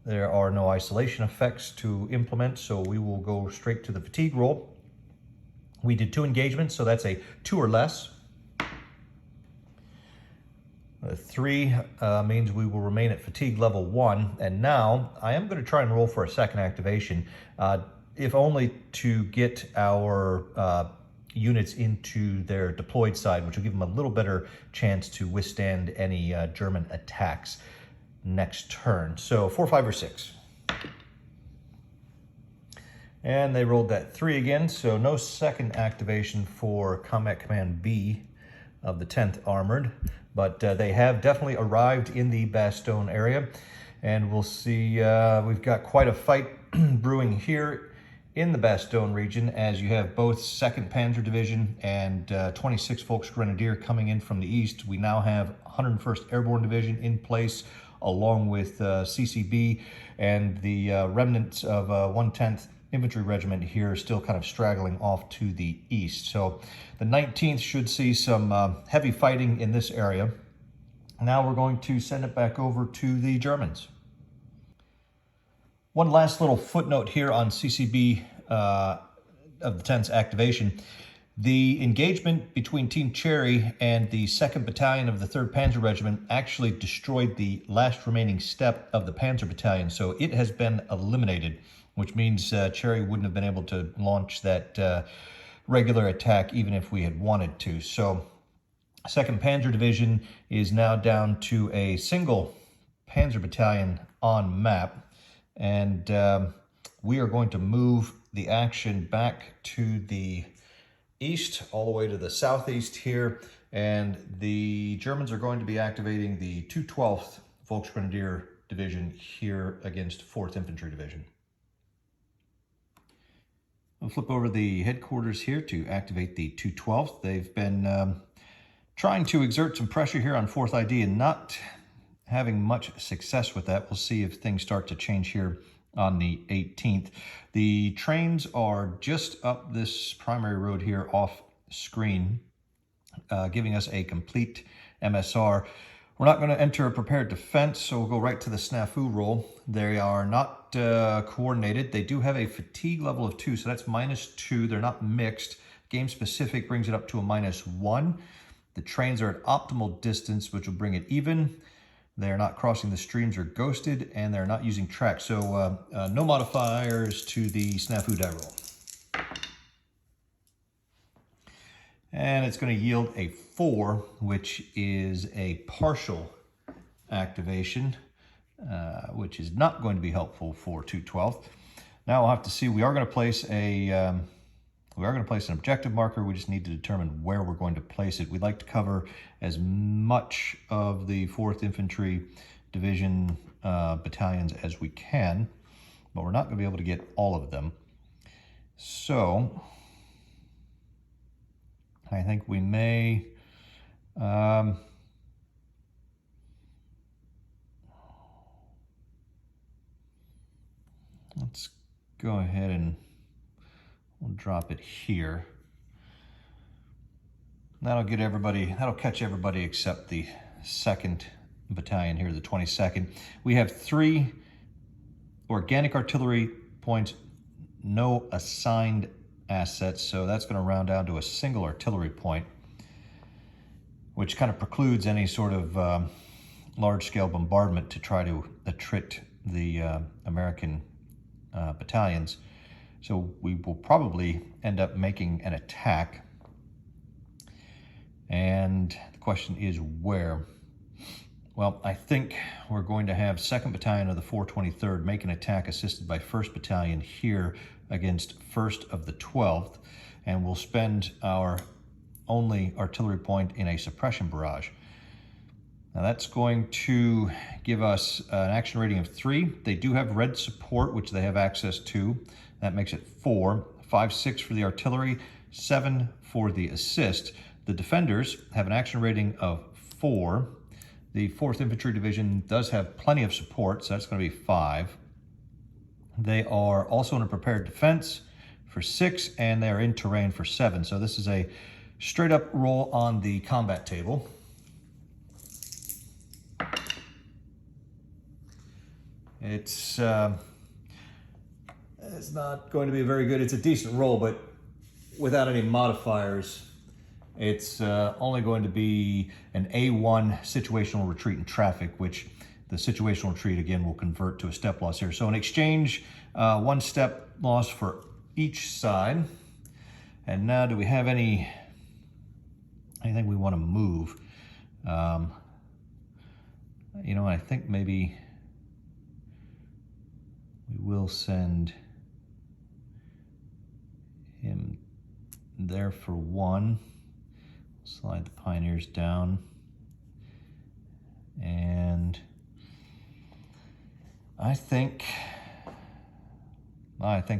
Speaker 1: There are no isolation effects to implement, so we will go straight to the fatigue roll. We did 2 engagements, so that's a 2 or less. 3 means we will remain at fatigue level 1. And now I am going to try and roll for a second activation, if only to get our units into their deployed side, which will give them a little better chance to withstand any German attacks next turn. So 4, 5, or 6. And they rolled that 3 again, so no second activation for Combat Command B of the 10th Armored, but they have definitely arrived in the Bastogne area, and we'll see, we've got quite a fight brewing here in the Bastogne region, as you have both 2nd Panzer Division and 26th Volksgrenadier coming in from the east. We now have 101st Airborne Division in place, along with CCB and the remnants of 110th Infantry Regiment here still kind of straggling off to the east. So the 19th should see some heavy fighting in this area. Now we're going to send it back over to the Germans. One last little footnote here on CCB of the 10th's activation. The engagement between Team Cherry and the 2nd Battalion of the 3rd Panzer Regiment actually destroyed the last remaining step of the Panzer Battalion, so it has been eliminated. which means Cherry wouldn't have been able to launch that regular attack even if we had wanted to. So 2nd Panzer Division is now down to a single Panzer battalion on map, and we are going to move the action back to the east, all the way to the southeast here, and the Germans are going to be activating the 212th Volksgrenadier Division here against 4th Infantry Division. I'll flip over the headquarters here to activate the 212th. They've been trying to exert some pressure here on 4th ID and not having much success with that. We'll see if things start to change here on the 18th. The trains are just up this primary road here off screen, giving us a complete MSR. We're not going to enter a prepared defense, so we'll go right to the snafu roll. They are not coordinated. They do have a fatigue level of 2, so that's -2. They're not mixed. Game specific brings it up to a -1. The trains are at optimal distance, which will bring it even. They're not crossing the streams or ghosted, and they're not using tracks. So no modifiers to the snafu die roll. And it's going to yield a 4, which is a partial activation, which is not going to be helpful for 212th. Now we'll have to see. We are going to place an objective marker. We just need to determine where we're going to place it. We'd like to cover as much of the 4th Infantry Division battalions as we can, but we're not going to be able to get all of them. So I think we may let's go ahead and we'll drop it here. That'll get everybody, that'll catch everybody except the 2nd Battalion here, the 22nd. We have 3 organic artillery points, no assigned assets, so that's going to round down to a single artillery point, which kind of precludes any sort of large-scale bombardment to try to attrit the American battalions. So we will probably end up making an attack. And the question is where? Well, I think we're going to have 2nd Battalion of the 423rd make an attack assisted by 1st Battalion here against 1st of the 12th. And we'll spend our only artillery point in a suppression barrage. Now that's going to give us an action rating of 3. They do have red support, which they have access to. That makes it 4. 5, 6 for the artillery, 7 for the assist. The defenders have an action rating of 4. The 4th Infantry Division does have plenty of support, so that's going to be 5. They are also in a prepared defense for 6, and they are in terrain for 7. So this is a straight up roll on the combat table. It's not going to be very good. It's a decent roll, but without any modifiers, it's only going to be an A1 situational retreat in traffic, which the situational retreat, again, will convert to a step loss here. So in exchange, 1 step loss for each side. And now, do we have anything we want to move? You know, I think maybe we will send him there for 1. Slide the Pioneers down. And I think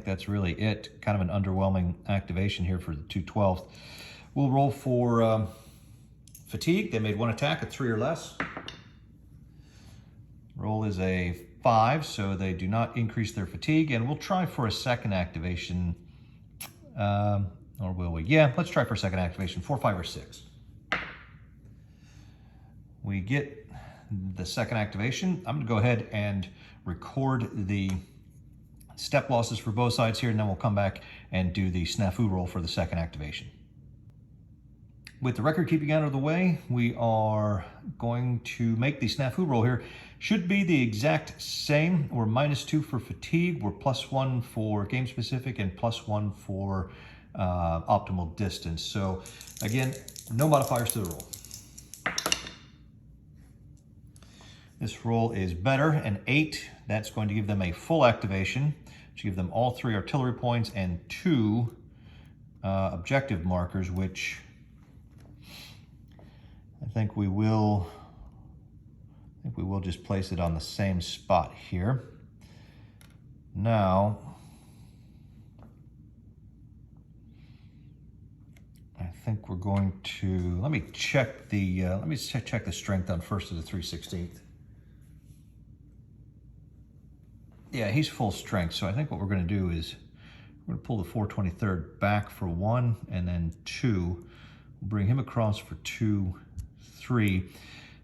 Speaker 1: that's really it. Kind of an underwhelming activation here for the 212th. We'll roll for fatigue. They made 1 attack at 3 or less. Roll is a 5, so they do not increase their fatigue. And we'll try for a 2nd activation. Or will we? Yeah, let's try for a 2nd activation. 4, 5, or 6. We get the 2nd activation. I'm going to go ahead and record the step losses for both sides here, and then we'll come back and do the snafu roll for the 2nd activation. with the record keeping out of the way, we are going to make the snafu roll here. Should be the exact same. We're -2 for fatigue. We're +1 for game specific and +1 for optimal distance. So again, no modifiers to the roll. This roll is better, an 8. That's going to give them a full activation, to give them all 3 artillery points and 2 objective markers, which I think we will just place it on the same spot here. Now, I think we're going to, let me check the strength on 1st to the 3/16. Yeah, he's full strength. So I think what we're going to do is we're going to pull the 423rd back for 1 and then 2. We'll bring him across for 2, 3.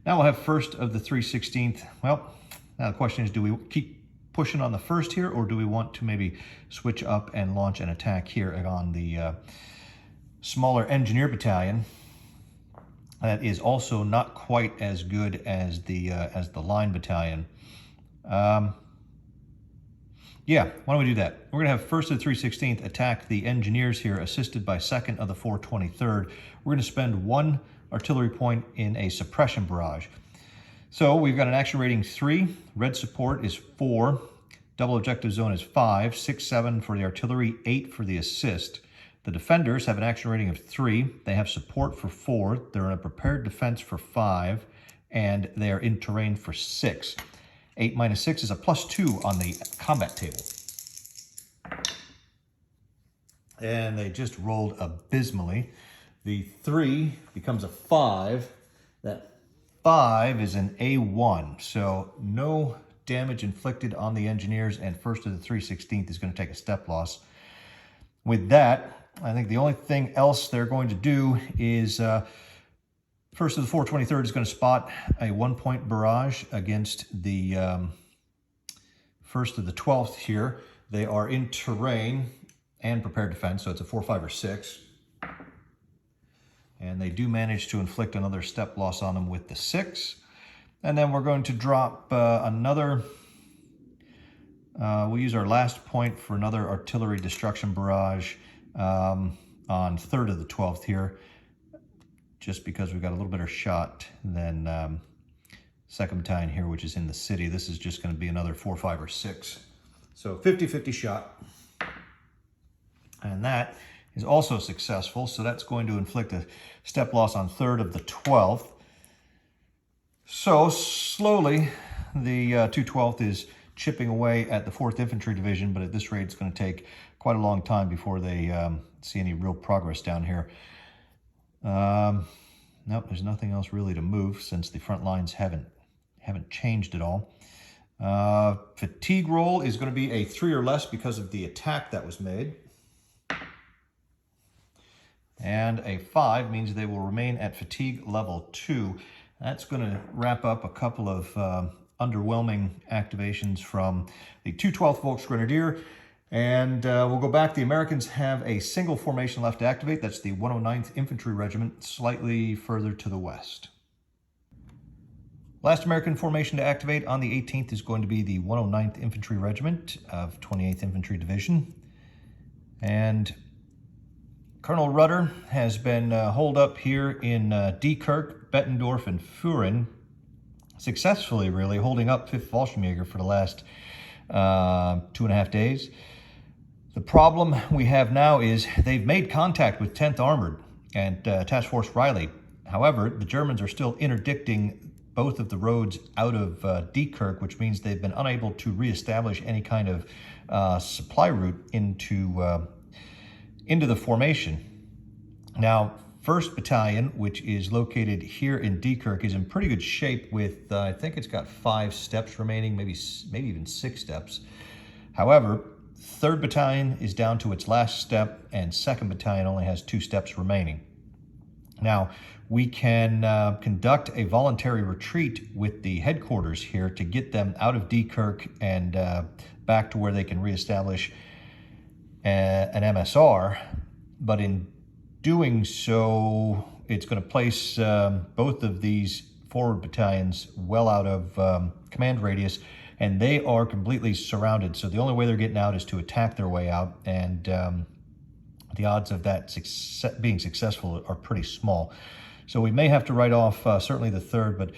Speaker 1: Now we'll have 1st of the 3/16. Well, now the question is, do we keep pushing on the 1st here, or do we want to maybe switch up and launch an attack here on the smaller engineer battalion? That is also not quite as good as the line battalion. Yeah, why don't we do that? We're going to have 1st of the 3/16 attack the engineers here, assisted by 2nd of the 423rd. We're going to spend 1 artillery point in a suppression barrage. So we've got an action rating 3, red support is 4, double objective zone is 5, 6, 7 for the artillery, 8 for the assist. The defenders have an action rating of 3, they have support for 4, they're in a prepared defense for 5, and they are in terrain for 6. 8 minus 6 is a +2 on the combat table. And they just rolled abysmally. The 3 becomes a 5. That 5 is an A1. So no damage inflicted on the engineers, and 1st of the 3/16 is going to take a step loss. With that, I think the only thing else they're going to do is 1st of the 423rd is going to spot a 1-point barrage against the 1st of the 12th here. They are in terrain and prepared defense, so it's a 4, 5, or 6. And they do manage to inflict another step loss on them with the 6. And then we're going to drop another, we'll use our last point for another artillery destruction barrage on 3rd of the 12th here, just because we've got a little better shot than 2nd Battalion here, which is in the city. This is just going to be another 4, 5, or 6. So 50-50 shot. And that is also successful. So that's going to inflict a step loss on 3rd of the 12th. So slowly, the 212th is chipping away at the 4th Infantry Division, but at this rate, it's going to take quite a long time before they see any real progress down here. Nope, there's nothing else really to move since the front lines haven't changed at all. Fatigue roll is going to be a 3 or less because of the attack that was made. And a 5 means they will remain at fatigue level 2. That's going to wrap up a couple of underwhelming activations from the 212th Volksgrenadier. And we'll go back. The Americans have a single formation left to activate. That's the 109th Infantry Regiment, slightly further to the west. Last American formation to activate on the 18th is going to be the 109th Infantry Regiment of 28th Infantry Division. And Colonel Rudder has been holed up here in Diekirch, Bettendorf, and Fuhren, successfully really holding up 5th Fallschirmjäger for the last 2.5 days. The problem we have now is they've made contact with 10th Armored and Task Force Riley. However, the Germans are still interdicting both of the roads out of Diekirch, which means they've been unable to reestablish any kind of supply route into the formation. Now, 1st Battalion, which is located here in Diekirch, is in pretty good shape with, I think it's got 5 steps remaining, maybe even 6 steps. However, 3rd Battalion is down to its last step, and 2nd Battalion only has 2 steps remaining. Now, we can conduct a voluntary retreat with the headquarters here to get them out of Diekirch and back to where they can reestablish an MSR, but in doing so, it's going to place both of these forward battalions well out of command radius, and they are completely surrounded. So the only way they're getting out is to attack their way out, and the odds of that being successful are pretty small. So we may have to write off certainly the 3rd, but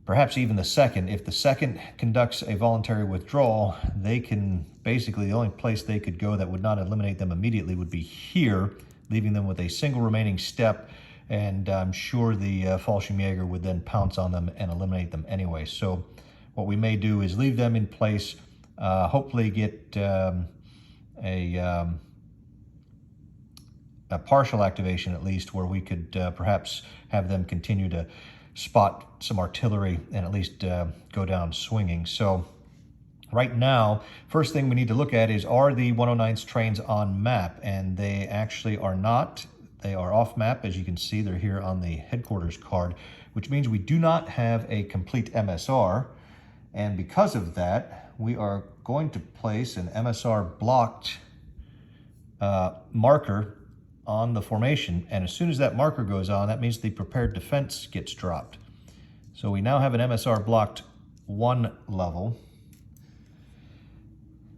Speaker 1: perhaps even the 2nd. If the 2nd conducts a voluntary withdrawal, they can basically, the only place they could go that would not eliminate them immediately would be here, leaving them with a single remaining step, and I'm sure the Fallschirmjäger would then pounce on them and eliminate them anyway. So what we may do is leave them in place, hopefully get a partial activation at least, where we could perhaps have them continue to spot some artillery and at least go down swinging. So right now, first thing we need to look at is, are the 109's trains on map? And they actually are not. They are off map. As you can see, they're here on the headquarters card, which means we do not have a complete MSR. And because of that, we are going to place an MSR blocked marker on the formation. And as soon as that marker goes on, that means the prepared defense gets dropped. So we now have an MSR blocked 1 level.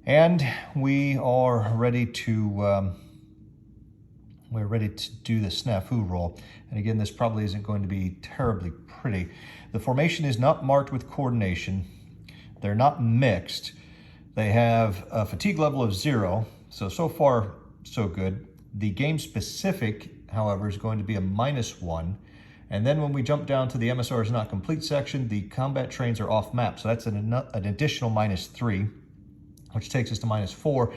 Speaker 1: And we are ready to do the snafu roll. And again, this probably isn't going to be terribly pretty. The formation is not marked with coordination. They're not mixed. They have a fatigue level of 0. So far, so good. The game specific, however, is going to be a -1. And then when we jump down to the MSR is not complete section, the combat trains are off map. So that's an additional -3, which takes us to -4.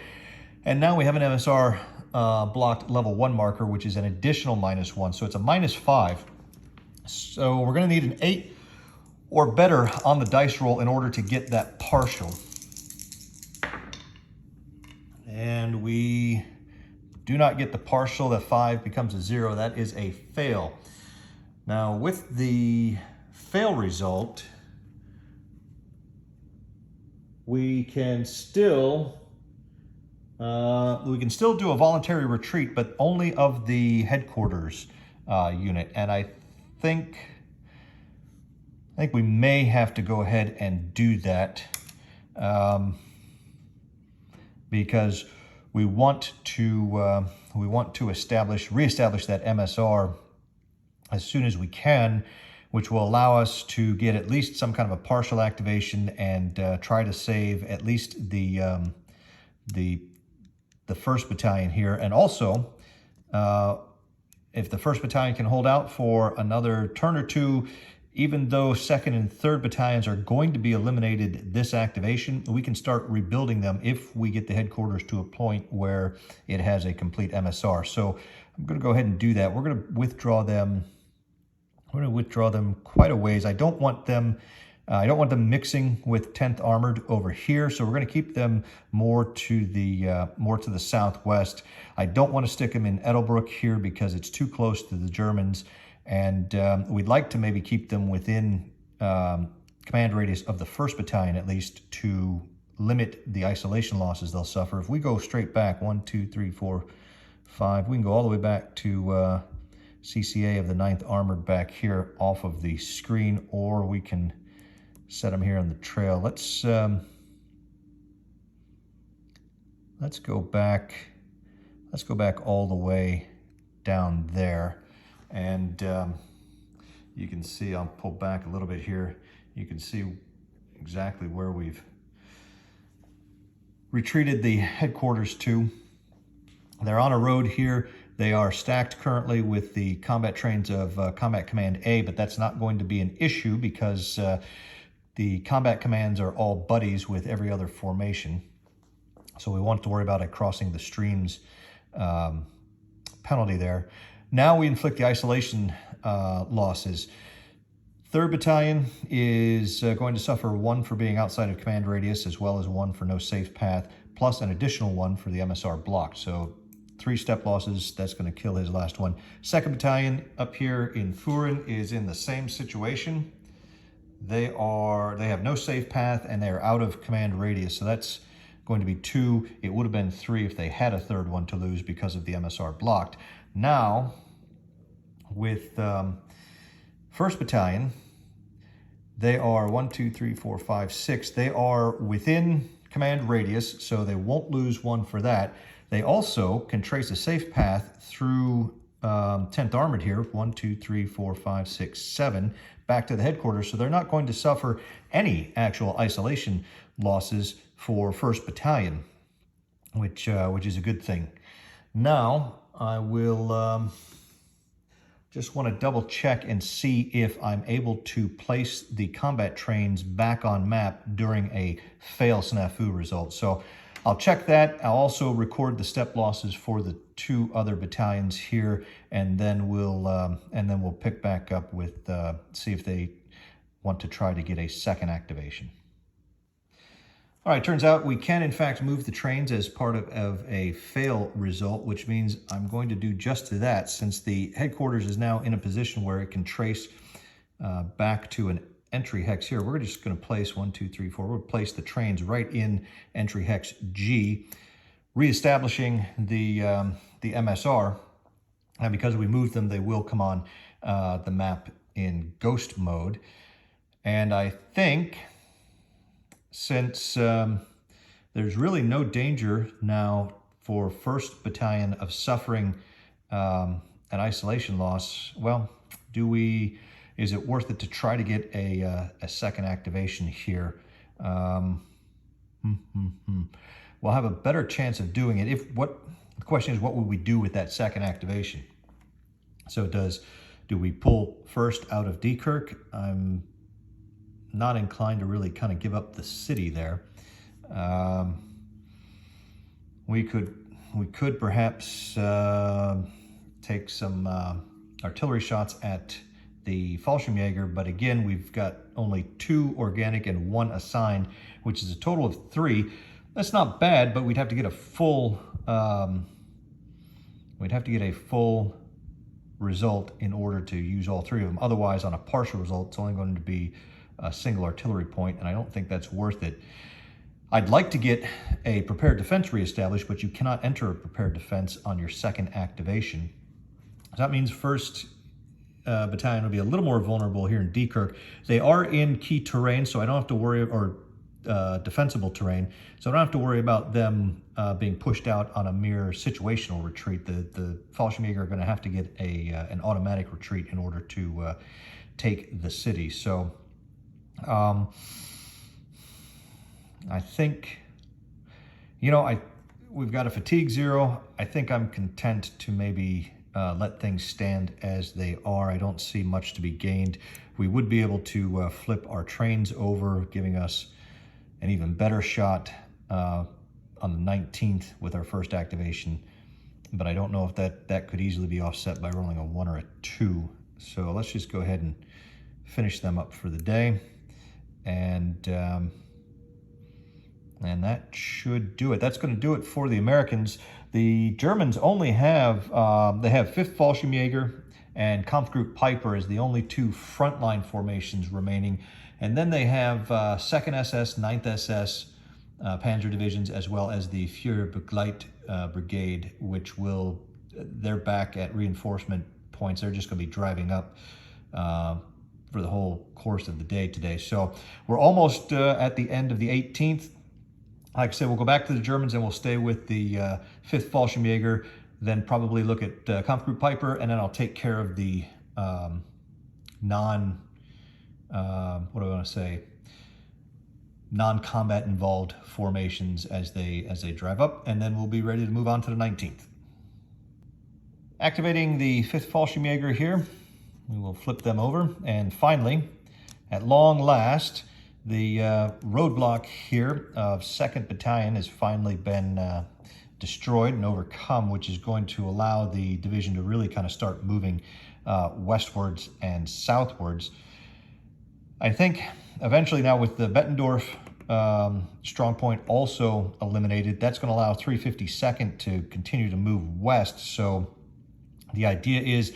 Speaker 1: And now we have an MSR blocked level 1 marker, which is an additional -1. So it's a -5. So we're going to need an 8 or better on the dice roll in order to get that partial. And we do not get the partial. The 5 becomes a 0. That is a fail. Now with the fail result, we can still do a voluntary retreat, but only of the headquarters unit. And I think we may have to go ahead and do that because we want to reestablish that MSR as soon as we can, which will allow us to get at least some kind of a partial activation and try to save at least the 1st battalion here. And also, if the 1st battalion can hold out for another turn or two, even though 2nd and 3rd battalions are going to be eliminated this activation, we can start rebuilding them if we get the headquarters to a point where it has a complete MSR. So I'm going to go ahead and do that. We're going to withdraw them. We're going to withdraw them quite a ways. I don't want them mixing with 10th Armored over here, so we're going to keep them more to the southwest. I don't want to stick them in Edelbrook here because it's too close to the Germans, and we'd like to maybe keep them within command radius of the 1st Battalion at least to limit the isolation losses they'll suffer. If we go straight back, 1, 2, 3, 4, 5, we can go all the way back to CCA of the 9th Armored back here off of the screen, or we can set them here on the trail. Let's go back all the way down there, and you can see, I'll pull back a little bit here. You can see exactly where we've retreated the headquarters to. They're on a road here. They are stacked currently with the combat trains of Combat Command A, but that's not going to be an issue because the combat commands are all buddies with every other formation. So we won't have to worry about it crossing the streams penalty there. Now we inflict the isolation losses. 3rd Battalion is going to suffer 1 for being outside of command radius, as well as 1 for no safe path, plus an additional 1 for the MSR block. So 3 step losses, that's going to kill his last one. 2nd Battalion up here in Furin is in the same situation. They have no safe path and they are out of command radius. So that's going to be 2. It would have been 3 if they had a 3rd one to lose because of the MSR blocked. Now with 1st Battalion. They are 1, 2, 3, 4, 5, 6. They are within command radius, so they won't lose one for that. They also can trace a safe path through 10th Armored here, 1, 2, 3, 4, 5, 6, 7, back to the headquarters. So they're not going to suffer any actual isolation losses for 1st Battalion, which is a good thing. Now, I will just want to double check and see if I'm able to place the combat trains back on map during a fail snafu result. So I'll check that. I'll also record the step losses for the 2 other battalions here, and then we'll pick back up with see if they want to try to get a second activation. All right, turns out we can in fact move the trains as part of a fail result, which means I'm going to do just that, since the headquarters is now in a position where it can trace back to an entry hex here. We're just going to place 1, 2, 3, 4. We'll place the trains right in entry hex G, reestablishing the MSR. And because we moved them, they will come on the map in ghost mode. And I think, since there's really no danger now for 1st Battalion of suffering an isolation loss, well, is it worth it to try to get a second activation here? We'll have a better chance of doing it. The question is, what would we do with that second activation? So do we pull 1st out of Dekirk? I'm not inclined to really kind of give up the city there. We could perhaps take some artillery shots at the Fallschirmjäger, but again, we've got only 2 organic and 1 assigned, which is a total of 3. That's not bad, but we'd have to get a full result in order to use all 3 of them. Otherwise, on a partial result, it's only going to be a single artillery point, and I don't think that's worth it. I'd like to get a prepared defense reestablished, but you cannot enter a prepared defense on your second activation. So that means 1st Battalion will be a little more vulnerable here in Dekirk. They are in key terrain, so I don't have to worry, or defensible terrain, so I don't have to worry about them being pushed out on a mere situational retreat. The Fallschirmjäger are going to have to get an automatic retreat in order to take the city. So I think, we've got a fatigue 0. I think I'm content to maybe let things stand as they are. I don't see much to be gained. We would be able to flip our trains over, giving us an even better shot on the 19th with our 1st activation, but I don't know if that could easily be offset by rolling a 1 or a 2. So let's just go ahead and finish them up for the day, and that should do it. That's going to do it for the Americans. The Germans only have, they have 5th Fallschirmjäger and Kampfgruppe Peiper as the only 2 frontline formations remaining. And then they have 2nd SS, 9th SS, Panzer divisions, as well as the Führerbegleit Brigade, which they're back at reinforcement points. They're just going to be driving up for the whole course of the day today. So we're almost at the end of the 18th. Like I said, we'll go back to the Germans and we'll stay with the 5th Fallschirmjäger, then probably look at Kampfgruppe Peiper, and then I'll take care of the non-combat involved formations as they drive up, and then we'll be ready to move on to the 19th. Activating the 5th Fallschirmjäger here, we will flip them over, and finally, at long last, the roadblock here of 2nd Battalion has finally been destroyed and overcome, which is going to allow the division to really kind of start moving westwards and southwards. I think eventually now, with the Bettendorf strong point also eliminated, that's going to allow 352nd to continue to move west. So the idea is,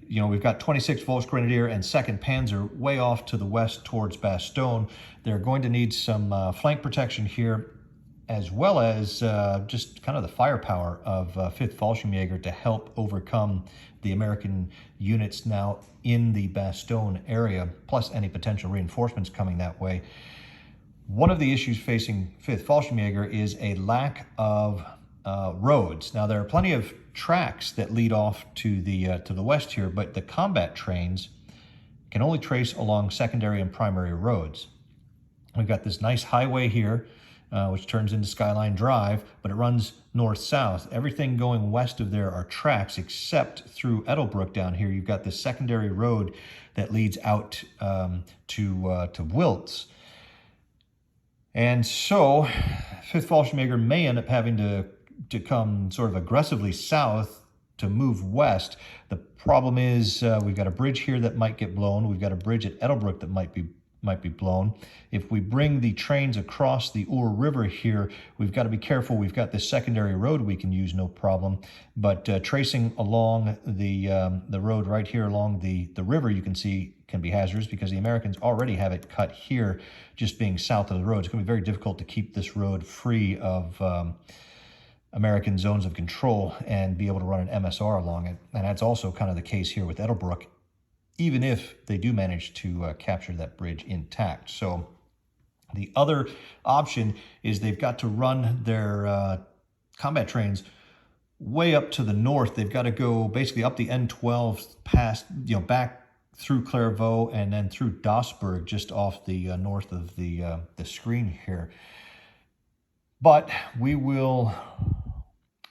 Speaker 1: we've got 26th Volksgrenadier and 2nd Panzer way off to the west towards Bastogne. They're going to need some flank protection here as well as just kind of the firepower of 5th Fallschirmjäger to help overcome the American units now in the Bastogne area, plus any potential reinforcements coming that way. One of the issues facing 5th Fallschirmjäger is a lack of roads. Now, there are plenty of tracks that lead off to the west here, but the combat trains can only trace along secondary and primary roads. We've got this nice highway here, which turns into Skyline Drive, but it runs north-south. Everything going west of there are tracks, except through Edelbrook down here. You've got this secondary road that leads out to Wiltz. And so 5th Fallschirmjäger may end up having to come sort of aggressively south to move west. The problem is we've got a bridge here that might get blown. We've got a bridge at Edelbrook that might be blown. If we bring the trains across the Our River here, we've got to be careful. We've got this secondary road we can use, no problem. But tracing along the road right here along the river, you can see can be hazardous because the Americans already have it cut here, just being south of the road. It's going to be very difficult to keep this road free of American zones of control and be able to run an MSR along it. And that's also kind of the case here with Edelbrook, even if they do manage to capture that bridge intact. So the other option is they've got to run their combat trains way up to the north. They've got to go basically up the N12 past, back through Clairvaux and then through Dassburg, just off the north of the screen here. But we will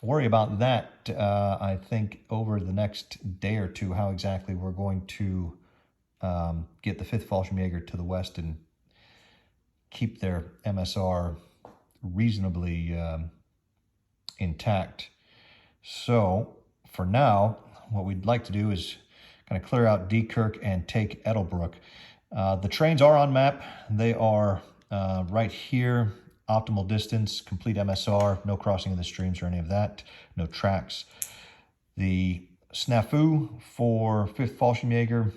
Speaker 1: worry about that, I think, over the next day or two, how exactly we're going to get the 5th Fallschirmjäger to the west and keep their MSR reasonably intact. So for now, what we'd like to do is kind of clear out Diekirch and take Edelbrook. The trains are on map. They are right here. Optimal distance, complete MSR, no crossing of the streams or any of that, no tracks. The snafu for 5th Fallschirmjäger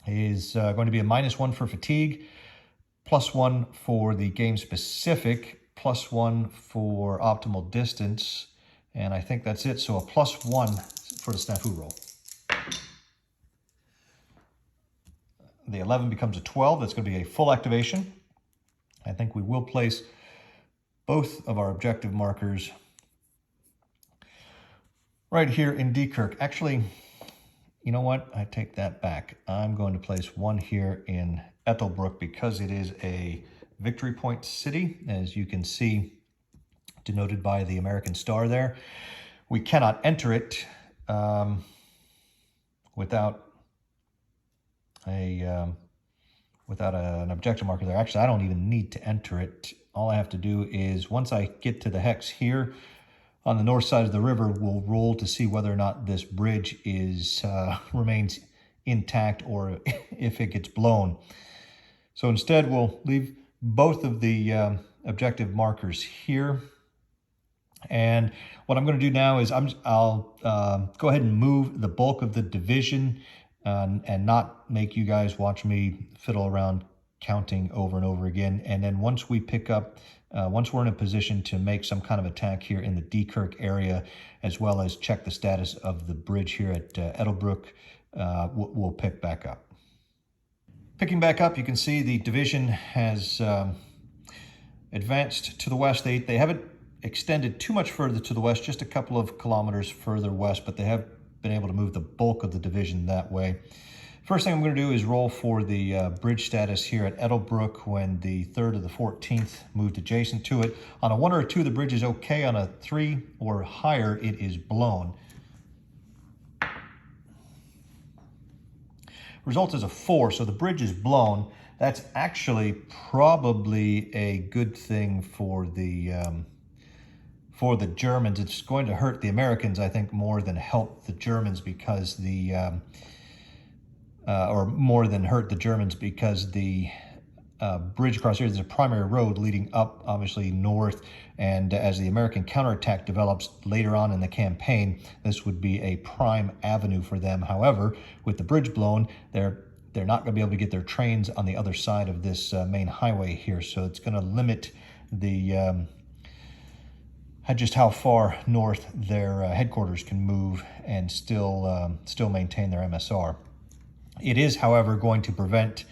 Speaker 1: is going to be a -1 for fatigue, +1 for the game specific, +1 for optimal distance, and I think that's it. So a +1 for the snafu roll. The 11 becomes a 12. That's going to be a full activation. I think we will place both of our objective markers right here in Diekirch. Actually, you know what? I take that back. I'm going to place one here in Ethelbruck because it is a victory point city, as you can see denoted by the American star there. We cannot enter it without an objective marker there. Actually, I don't even need to enter it. All I have to do is, once I get to the hex here on the north side of the river, we'll roll to see whether or not this bridge is remains intact or if it gets blown. So instead, we'll leave both of the objective markers here. And what I'm going to do now is I'll go ahead and move the bulk of the division and not make you guys watch me fiddle around counting over and over again. And then once we pick up, once we're in a position to make some kind of attack here in the Diekirch area, as well as check the status of the bridge here at Edelbrook, we'll pick back up. Picking back up, you can see the division has advanced to the west. They haven't extended too much further to the west, just a couple of kilometers further west, but they have been able to move the bulk of the division that way. First thing I'm going to do is roll for the bridge status here at Edelbrook when the 3rd of the 14th moved adjacent to it. On a 1 or a 2, the bridge is okay. On a 3 or higher, it is blown. Result is a 4, so the bridge is blown. That's actually probably a good thing for the Germans. It's going to hurt the Americans, I think, more than help the Germans because the or more than hurt the Germans because the bridge across here is a primary road leading up, obviously, north. And as the American counterattack develops later on in the campaign, this would be a prime avenue for them. However, with the bridge blown, they're not going to be able to get their trains on the other side of this main highway here. So it's going to limit the just how far north their headquarters can move and still maintain their MSR. It is, however, going to prevent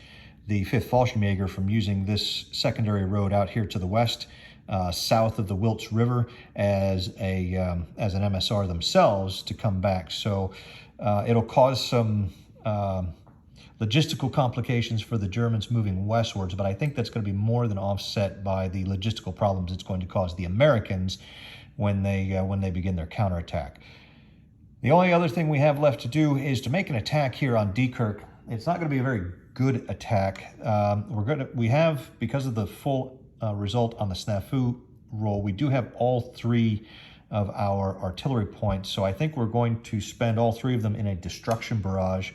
Speaker 1: the 5th Fallschirmjäger from using this secondary road out here to the west, south of the Wiltz River, as an MSR themselves to come back. So it'll cause some logistical complications for the Germans moving westwards, but I think that's going to be more than offset by the logistical problems it's going to cause the Americans when they begin their counterattack. The only other thing we have left to do is to make an attack here on Diekirch. It's not going to be a very good attack. We have, because of the full result on the snafu roll, we do have all 3 of our artillery points. So I think we're going to spend all 3 of them in a destruction barrage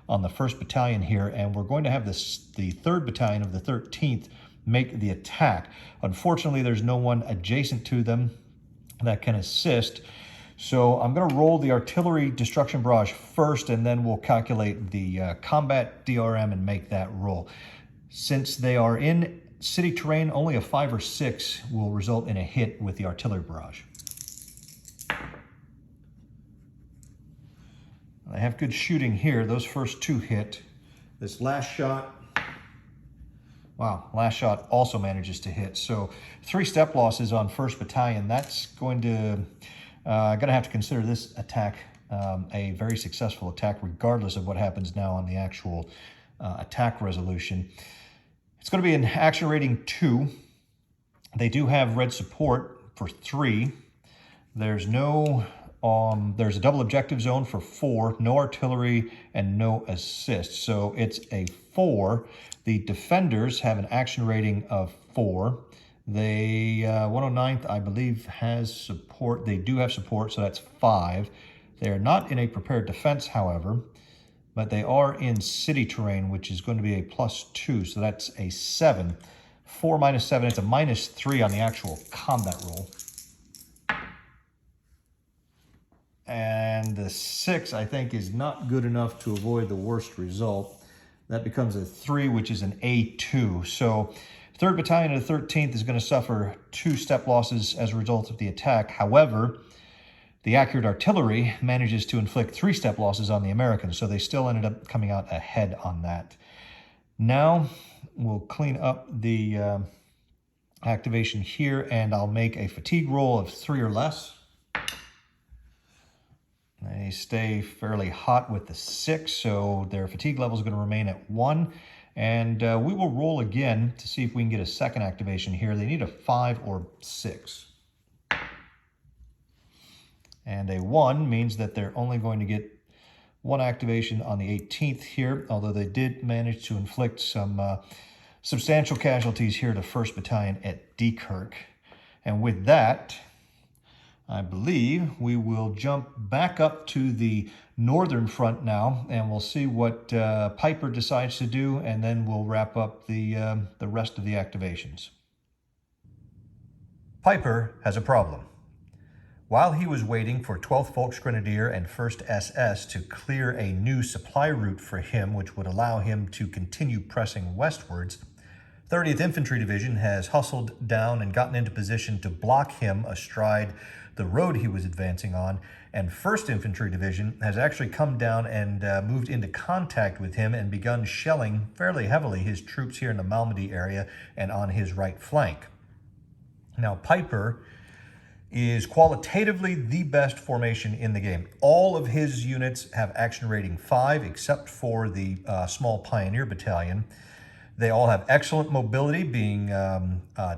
Speaker 1: on the 1st Battalion here, and we're going to have the 3rd Battalion of the 13th make the attack. Unfortunately, there's no one adjacent to them that can assist. So I'm going to roll the artillery destruction barrage first, and then we'll calculate the combat DRM and make that roll. Since they are in city terrain, only a 5 or 6 will result in a hit with the artillery barrage. I have good shooting here. Those first 2 hit. This last shot, wow, last shot also manages to hit. So 3 step losses on 1st Battalion. That's going to have to consider this attack a very successful attack, regardless of what happens now on the actual attack resolution. It's going to be an action rating 2. They do have red support for 3. There's a double objective zone for 4, no artillery and no assist. So it's a 4. The defenders have an action rating of 4. They 109th, I believe, has support. They do have support, so that's 5. They are not in a prepared defense, however, but they are in city terrain, which is going to be a +2, so that's a 7. 4 minus 7, it's a -3 on the actual combat roll. And the 6, I think, is not good enough to avoid the worst result. That becomes a 3, which is an A2. So 3rd Battalion of the 13th is going to suffer 2 step losses as a result of the attack. However, the accurate artillery manages to inflict 3 step losses on the Americans, so they still ended up coming out ahead on that. Now we'll clean up the activation here, and I'll make a fatigue roll of 3 or less. They stay fairly hot with the 6, so their fatigue level is going to remain at 1. And we will roll again to see if we can get a second activation here. They need a 5 or 6. And a 1 means that they're only going to get 1 activation on the 18th here, although they did manage to inflict some substantial casualties here to 1st Battalion at Diekirch. And with that, I believe we will jump back up to the northern front now, and we'll see what Peiper decides to do, and then we'll wrap up the rest of the activations. Peiper has a problem. While he was waiting for 12th Volksgrenadier and 1st SS to clear a new supply route for him, which would allow him to continue pressing westwards, 30th Infantry Division has hustled down and gotten into position to block him astride the road he was advancing on, and 1st Infantry Division has actually come down and moved into contact with him and begun shelling fairly heavily his troops here in the Malmedy area and on his right flank. Now, Peiper is qualitatively the best formation in the game. All of his units have action rating 5, except for the small Pioneer Battalion. They all have excellent mobility, being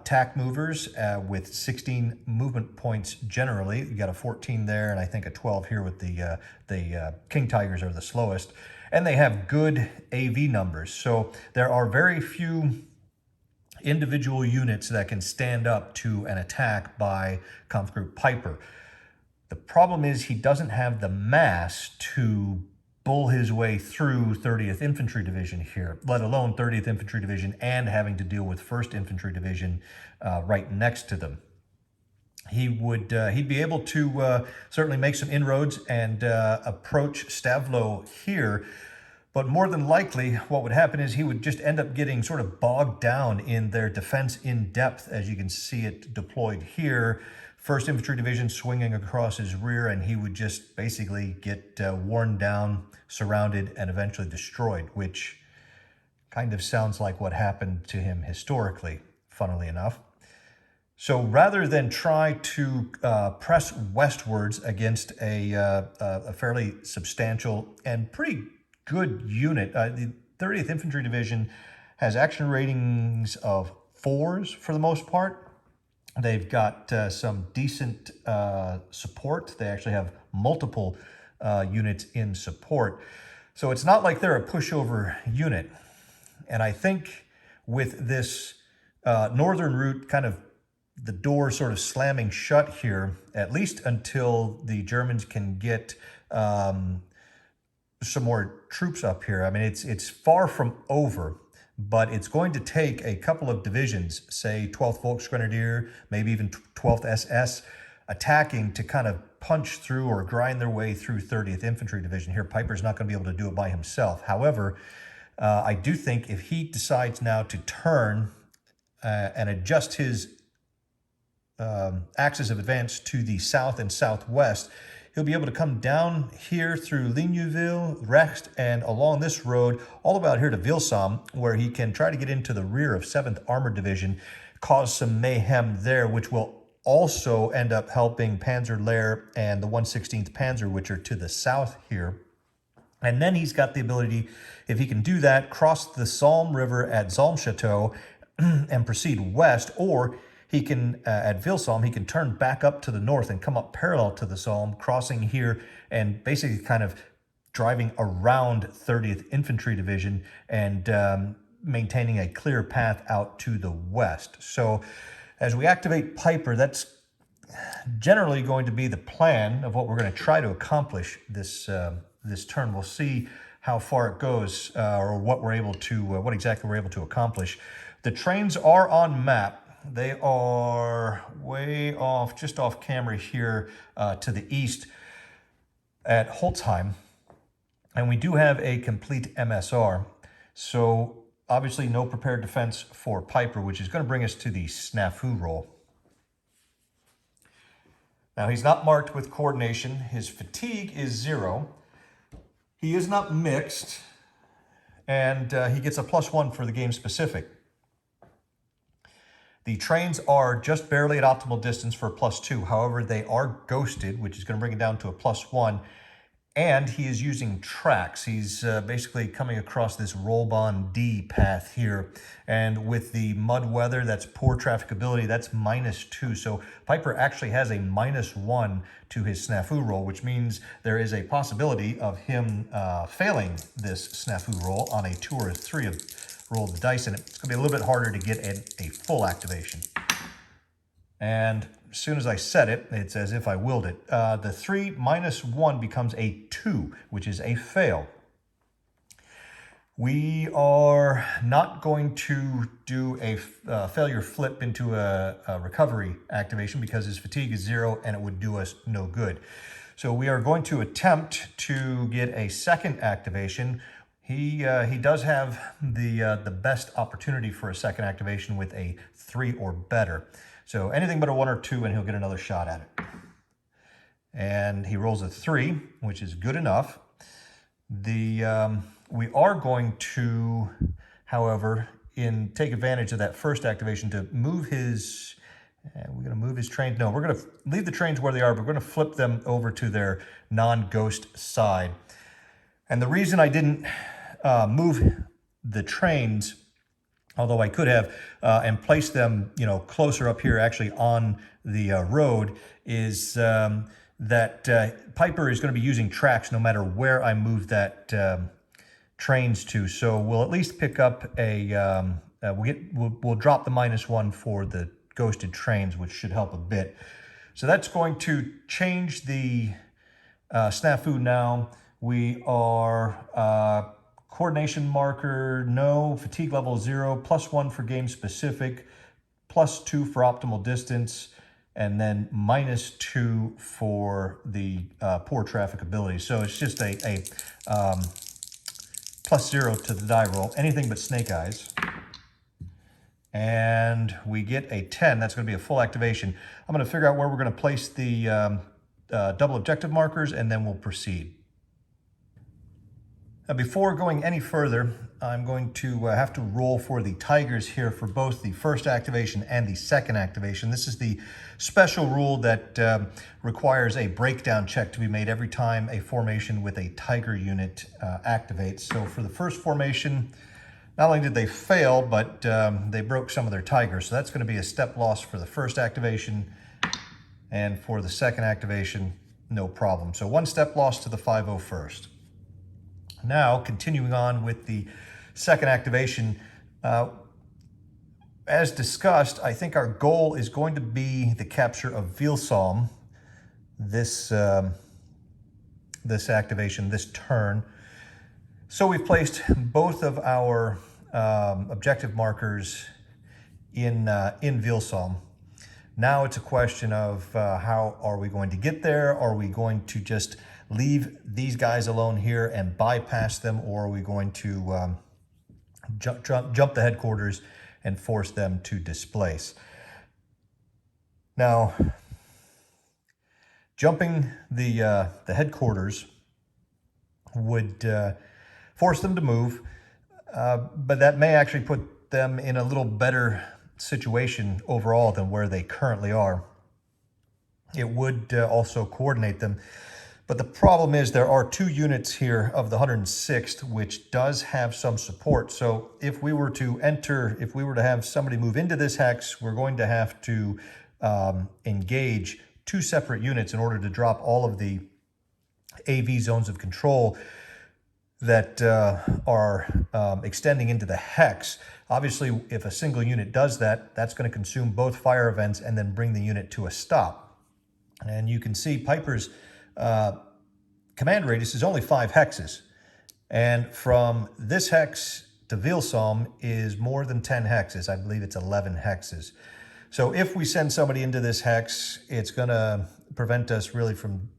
Speaker 1: TAC movers with 16 movement points generally. You got a 14 there, and I think a 12 here with the King Tigers are the slowest. And they have good AV numbers. So there are very few individual units that can stand up to an attack by Kampfgruppe Peiper. The problem is he doesn't have the mass to bull his way through 30th Infantry Division here, let alone 30th Infantry Division and having to deal with 1st Infantry Division right next to them. He'd be able to certainly make some inroads and approach Stavlo here, but more than likely what would happen is he would just end up getting sort of bogged down in their defense in depth, as you can see it deployed here. 1st Infantry Division swinging across his rear, and he would just basically get worn down, surrounded, and eventually destroyed, which kind of sounds like what happened to him historically, funnily enough. So rather than try to press westwards against a fairly substantial and pretty good unit, the 30th Infantry Division has action ratings of 4s for the most part. They've got some decent support. They actually have multiple units in support. So it's not like they're a pushover unit. And I think with this northern route kind of the door sort of slamming shut here, at least until the Germans can get some more troops up here. I mean, it's far from over, but it's going to take a couple of divisions, say 12th Volksgrenadier, maybe even 12th SS, attacking to kind of punch through or grind their way through 30th Infantry Division here. Piper's not going to be able to do it by himself. However, I do think if he decides now to turn and adjust his axis of advance to the south and southwest, he'll be able to come down here through Ligneuville, Recht, and along this road all about here to Vilsam, where he can try to get into the rear of 7th Armored Division, cause some mayhem there, which will also end up helping Panzer Lehr and the 116th Panzer, which are to the south here. And then he's got the ability, if he can do that, cross the Salm River at Zalmchateau and proceed west, or he can, at Vilsam, he can turn back up to the north and come up parallel to the Salm, crossing here and basically kind of driving around 30th Infantry Division and maintaining a clear path out to the west. So as we activate Peiper, that's generally going to be the plan of what we're going to try to accomplish this this turn. We'll see how far it goes or what we're able to, what exactly we're able to accomplish. The trains are on map. They are way off, just off camera here to the east at Holzheim. And we do have a complete MSR. So obviously no prepared defense for Peiper, which is going to bring us to the snafu roll. Now he's not marked with coordination. His fatigue is 0. He is not mixed. And he gets a +1 for the game specific. The trains are just barely at optimal distance for a +2. However, they are ghosted, which is going to bring it down to a +1. And he is using tracks. He's basically coming across this Rollbahn D path here. And with the mud weather, that's poor trafficability, that's -2. So Peiper actually has a -1 to his snafu roll, which means there is a possibility of him failing this snafu roll on a 2 or a 3 of roll the dice, and it's going to be a little bit harder to get a full activation. And as soon as I said it, it's as if I willed it. The 3 -1 becomes a 2, which is a fail. We are not going to do a failure flip into a recovery activation because his fatigue is 0 and it would do us no good. So we are going to attempt to get a second activation. He does have the best opportunity for a second activation with a 3 or better. So anything but a 1 or 2 and he'll get another shot at it. And he rolls a 3, which is good enough. We are going to, however, take advantage of that first activation to move his, we're going to move his trains. No, we're going to leave the trains where they are, but we're going to flip them over to their non-ghost side. And the reason I didn't move the trains, although I could have, and place them, closer up here, actually on the road, is that Peiper is going to be using tracks no matter where I move that trains to. So we'll at least pick up a, we'll drop the -1 for the ghosted trains, which should help a bit. So that's going to change the snafu now. We are coordination marker, no, fatigue level 0, +1 for game specific, +2 for optimal distance, and then -2 for the poor trafficability. So it's just a +0 to the die roll, anything but snake eyes. and we get a 10. That's going to be a full activation. I'm going to figure out where we're going to place the double objective markers, and then we'll proceed. Now, before going any further, I'm going to have to roll for the Tigers here for both the first activation and the second activation. This is the special rule that requires a breakdown check to be made every time a formation with a Tiger unit activates. So for the first formation, not only did they fail, but they broke some of their Tigers. So that's going to be a step loss for the first activation, and for the second activation, no problem. So 1 step loss to the 501st. Now, continuing on with the second activation, as discussed, I think our goal is going to be the capture of Vilsholm this activation, this turn. So we've placed both of our objective markers in Vilsholm. Now it's a question of how are we going to get there? Are we going to just leave these guys alone here and bypass them, or are we going to jump the headquarters and force them to displace? Now, jumping the headquarters would force them to move, but that may actually put them in a little better situation overall than where they currently are. It would also coordinate them. But the problem is there are 2 units here of the 106th, which does have some support. So if we were to have somebody move into this hex, we're going to have to engage 2 separate units in order to drop all of the AV zones of control that are extending into the hex. Obviously, if a single unit does that, that's going to consume both fire events and then bring the unit to a stop. And you can see Peiper's command radius is only 5 hexes, and from this hex to Vilsholm is more than 10 hexes. I believe it's 11 hexes. So if we send somebody into this hex, it's going to prevent us really from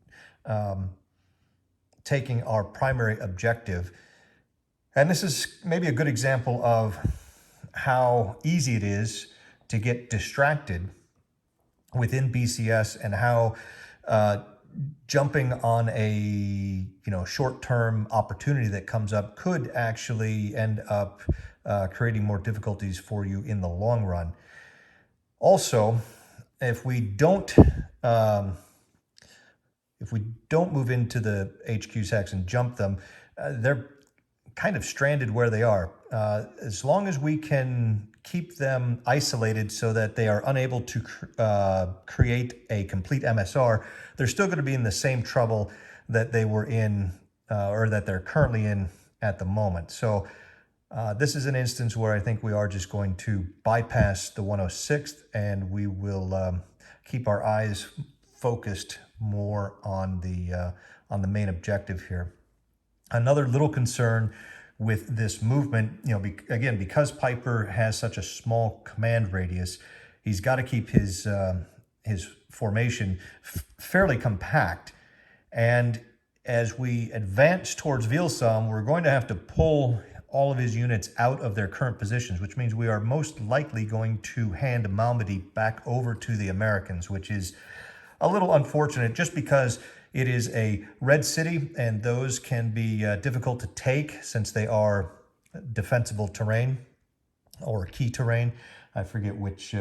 Speaker 1: taking our primary objective. And this is maybe a good example of how easy it is to get distracted within BCS, and how jumping on a short-term opportunity that comes up could actually end up creating more difficulties for you in the long run. Also, if we don't move into the HQ's hex and jump them, they're kind of stranded where they are. As long as we can keep them isolated so that they are unable to create a complete MSR, they're still going to be in the same trouble that they were in, or that they're currently in at the moment. So this is an instance where I think we are just going to bypass the 106th, and we will keep our eyes focused more on the main objective here. Another little concern with this movement, again, because Peiper has such a small command radius, he's got to keep his formation fairly compact. And as we advance towards Vilsholm, we're going to have to pull all of his units out of their current positions, which means we are most likely going to hand Malmedy back over to the Americans, which is a little unfortunate just because it is a red city, and those can be difficult to take since they are defensible terrain or key terrain. I forget which,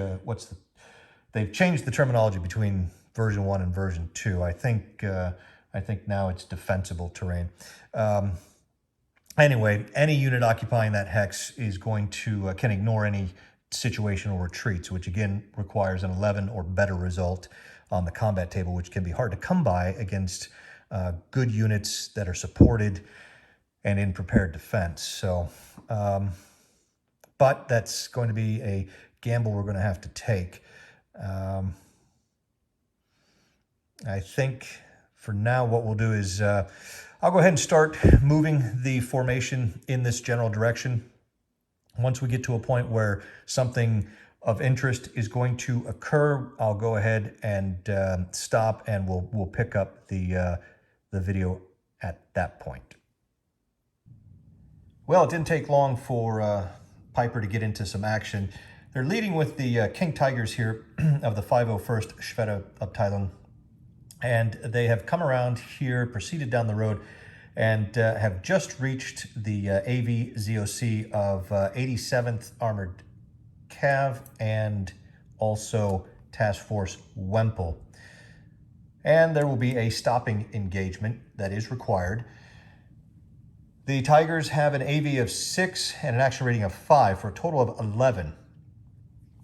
Speaker 1: they've changed the terminology between version 1 and version 2. I think now it's defensible terrain. Anyway, any unit occupying that hex is going to, can ignore any situational retreats, which again requires an 11 or better result on the combat table, which can be hard to come by against good units that are supported and in prepared defense. So, but that's going to be a gamble we're going to have to take. I think for now what we'll do is I'll go ahead and start moving the formation in this general direction. Once we get to a point where something of interest is going to occur, I'll go ahead and stop, and we'll pick up the video at that point. Well, it didn't take long for Peiper to get into some action. They're leading with the King Tigers here of the 501st Schwede-Abteilung. And they have come around here, proceeded down the road, and have just reached the AV-ZOC of 87th Armored Cav and also Task Force Wempel. And there will be a stopping engagement that is required. The Tigers have an AV of 6 and an action rating of 5 for a total of 11.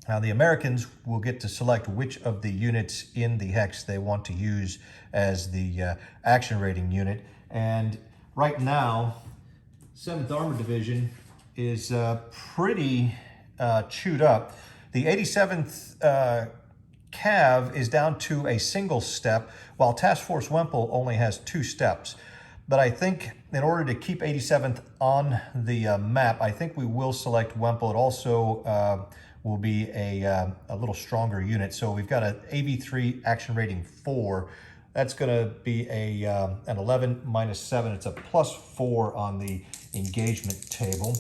Speaker 1: Now the Americans will get to select which of the units in the hex they want to use as the action rating unit. And right now, 7th Armored Division is pretty chewed up. The 87th Cav is down to a single step, while Task Force Wempel only has 2 steps. But I think in order to keep 87th on the map, I think we will select Wempel. It also will be a little stronger unit. So we've got an AV3 action rating 4. That's going to be an 11 minus 7. It's a +4 on the engagement table.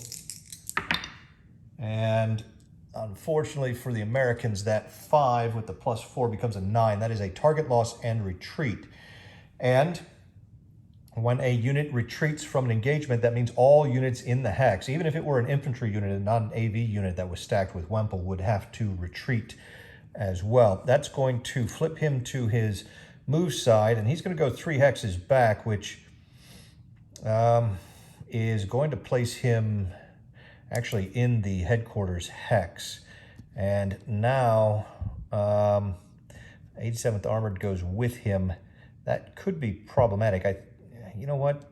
Speaker 1: And unfortunately for the Americans, that 5 with the +4 becomes a 9. That is a target loss and retreat. And when a unit retreats from an engagement, that means all units in the hex, even if it were an infantry unit and not an AV unit that was stacked with Wempel, would have to retreat as well. That's going to flip him to his move side, and he's going to go 3 hexes back, which is going to place him actually in the headquarters hex. And now 87th Armored goes with him. That could be problematic. You know what?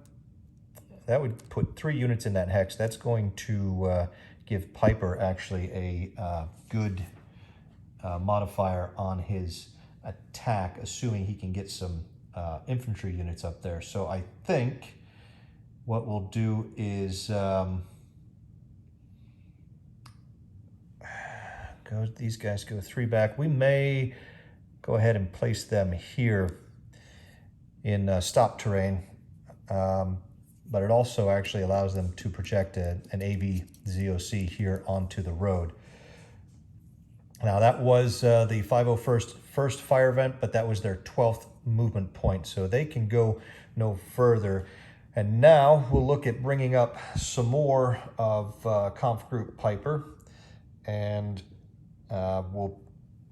Speaker 1: That would put 3 units in that hex. That's going to give Peiper actually a good modifier on his attack, assuming he can get some infantry units up there. So I think what we'll do is these guys go 3 back. We may go ahead and place them here in stop terrain, but it also actually allows them to project an AV-ZOC here onto the road. Now that was the 501st first fire event, but that was their 12th movement point, so they can go no further. And now we'll look at bringing up some more of Conf Group Peiper, and we'll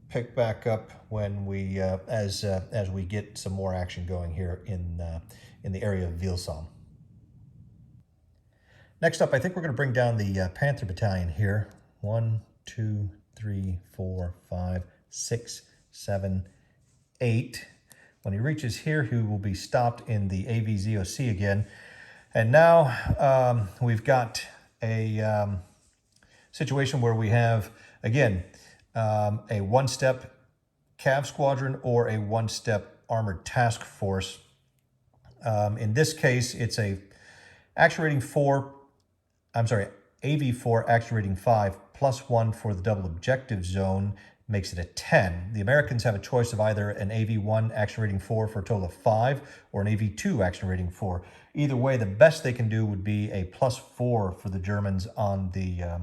Speaker 1: pick back up when we as we get some more action going here in the area of Vilsam. Next up, I think we're going to bring down the Panther Battalion here. 1, 2, 3, 4, 5, 6, 7, 8. When he reaches here, he will be stopped in the AV-ZOC again. And now we've got a situation where we have, again, a 1-step Cav squadron or a 1-step armored task force. In this case, it's a action rating 4, AV4 action rating 5 +1 for the double objective zone makes it a 10. The Americans have a choice of either an AV1 action rating 4 for a total of 5 or an AV2 action rating 4. Either way, the best they can do would be a +4 for the Germans on the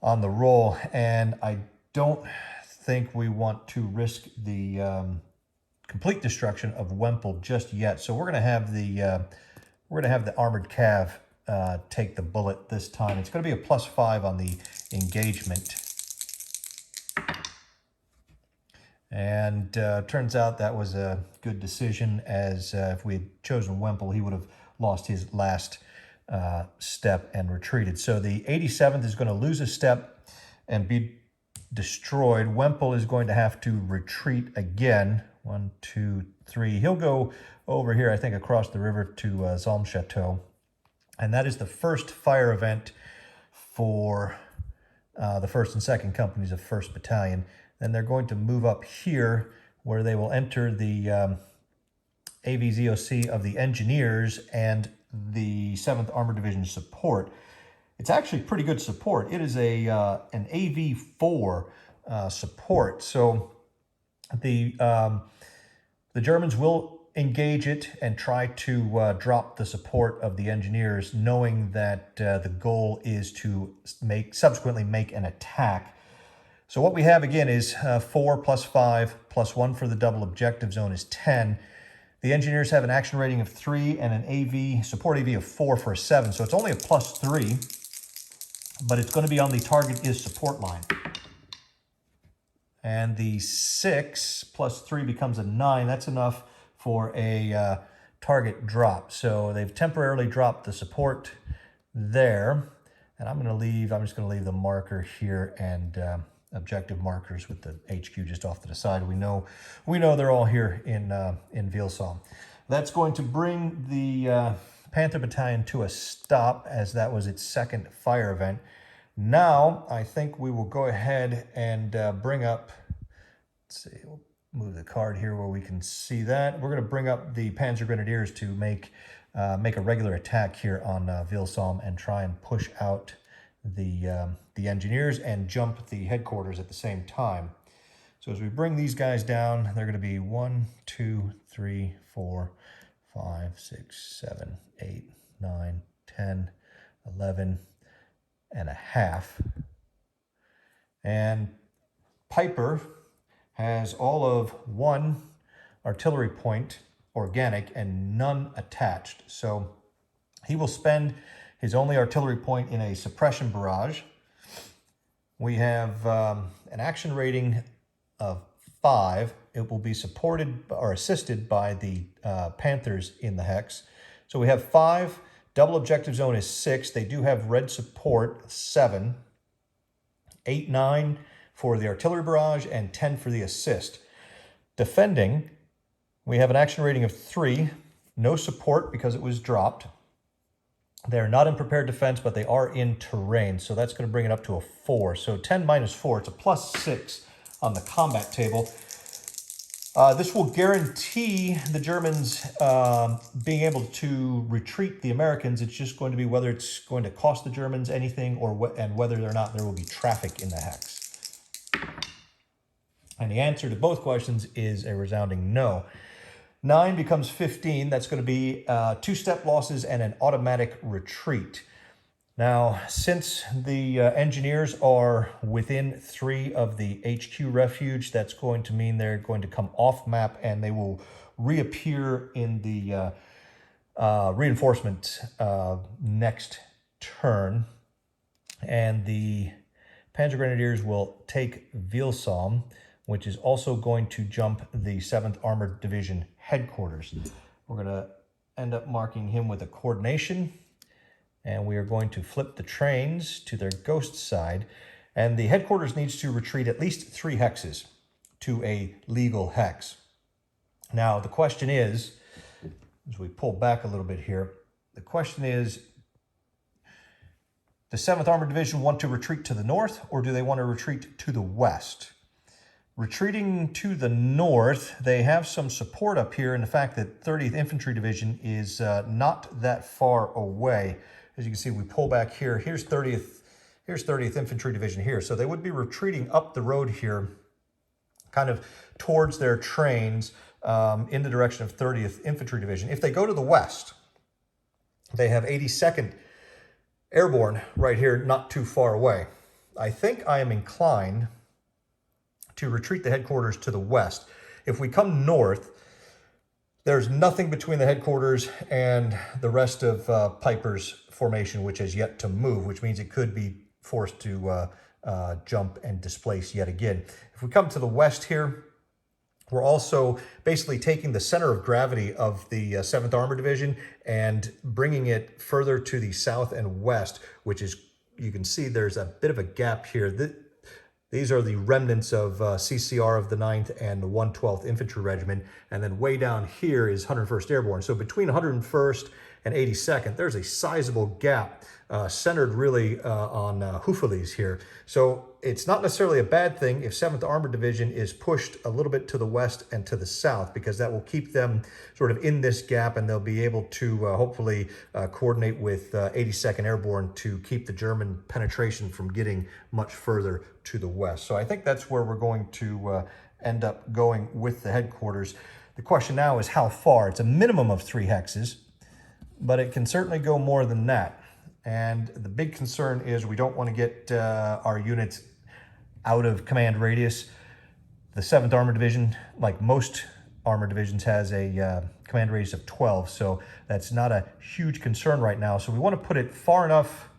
Speaker 1: roll, and I don't think we want to risk the complete destruction of Wempel just yet. So we're going to have the armored cav take the bullet this time. It's going to be a +5 on the engagement. And turns out that was a good decision, as if we had chosen Wempel, he would have lost his last step and retreated. So the 87th is going to lose a step and be destroyed. Wempel is going to have to retreat again. 1, 2, 3. He'll go over here, I think, across the river to Zalm Chateau. And that is the first fire event for the 1st and 2nd companies of 1st Battalion. Then they're going to move up here, where they will enter the AV-ZOC of the engineers and the 7th Armored Division support. It's actually pretty good support. It is an AV4 support. So the Germans will engage it and try to drop the support of the engineers, knowing that the goal is to subsequently make an attack. So what we have again is 4 plus 5 plus 1 for the double objective zone is 10. The engineers have an action rating of 3 and an AV, support AV of 4 for a 7. So it's only a plus 3, but it's going to be on the target is support line. And the 6 plus 3 becomes a 9. That's enough for a target drop. So they've temporarily dropped the support there. And I'm just going to leave the marker here and objective markers with the HQ just off to the side. We know they're all here in Vielsalm. That's going to bring the Panther Battalion to a stop, as that was its second fire event. Now, I think we will go ahead and bring up, let's see, we'll move the card here where we can see that. We're going to bring up the Panzer Grenadiers to make a regular attack here on Vielsalm and try and push out the engineers and jump the headquarters at the same time. So as we bring these guys down, they're going to be 1, 2, 3, 4, 5, 6, 7, 8, 9, 10, 11 and a half. And Peiper has all of 1 artillery point organic and none attached. So he will spend his only artillery point in a suppression barrage. We have an action rating of 5. It will be supported or assisted by the Panthers in the hex. So we have 5. Double objective zone is 6. They do have red support, 7. 8, 9 for the artillery barrage and 10 for the assist. Defending, we have an action rating of 3. No support because it was dropped. They're not in prepared defense, but they are in terrain. So that's going to bring it up to a 4. So 10 minus 4, it's a plus 6 on the combat table. This will guarantee the Germans being able to retreat the Americans. It's just going to be whether it's going to cost the Germans anything and whether or not there will be traffic in the hex. And the answer to both questions is a resounding no. 9 becomes 15. That's going to be 2-step losses and an automatic retreat. Now, since the engineers are within 3 of the HQ refuge, that's going to mean they're going to come off map and they will reappear in the reinforcement next turn. And the Panzer Grenadiers will take Vielsalm, which is also going to jump the 7th Armored Division headquarters. We're going to end up marking him with a coordination, and we are going to flip the trains to their ghost side, and the headquarters needs to retreat at least 3 hexes to a legal hex. Now, the question is, as we pull back a little bit here, the question is, does 7th Armored Division want to retreat to the north, or do they want to retreat to the west? Retreating to the north, they have some support up here in the fact that 30th Infantry Division is not that far away. As you can see, we pull back here. Here's 30th Infantry Division here. So they would be retreating up the road here, kind of towards their trains in the direction of 30th Infantry Division. If they go to the west, they have 82nd Airborne right here, not too far away. I think I am inclined to retreat the headquarters to the west. If we come north, there's nothing between the headquarters and the rest of Peiper's formation, which has yet to move, which means it could be forced to jump and displace yet again. If we come to the west here, we're also basically taking the center of gravity of the 7th Armored Division and bringing it further to the south and west, which is, you can see there's a bit of a gap here. These are the remnants of CCR of the 9th and the 112th Infantry Regiment. And then way down here is 101st Airborne. So between 101st and 82nd, there's a sizable gap centered really on Houffalize here. So it's not necessarily a bad thing if 7th Armored Division is pushed a little bit to the west and to the south, because that will keep them sort of in this gap, and they'll be able to hopefully coordinate with 82nd Airborne to keep the German penetration from getting much further to the west. So I think that's where we're going to end up going with the headquarters. The question now is how far. It's a minimum of 3 hexes, but it can certainly go more than that. And the big concern is we don't want to get our units out of command radius. The 7th Armored Division, like most armored divisions, has a command radius of 12, so that's not a huge concern right now. So we want to put it far enough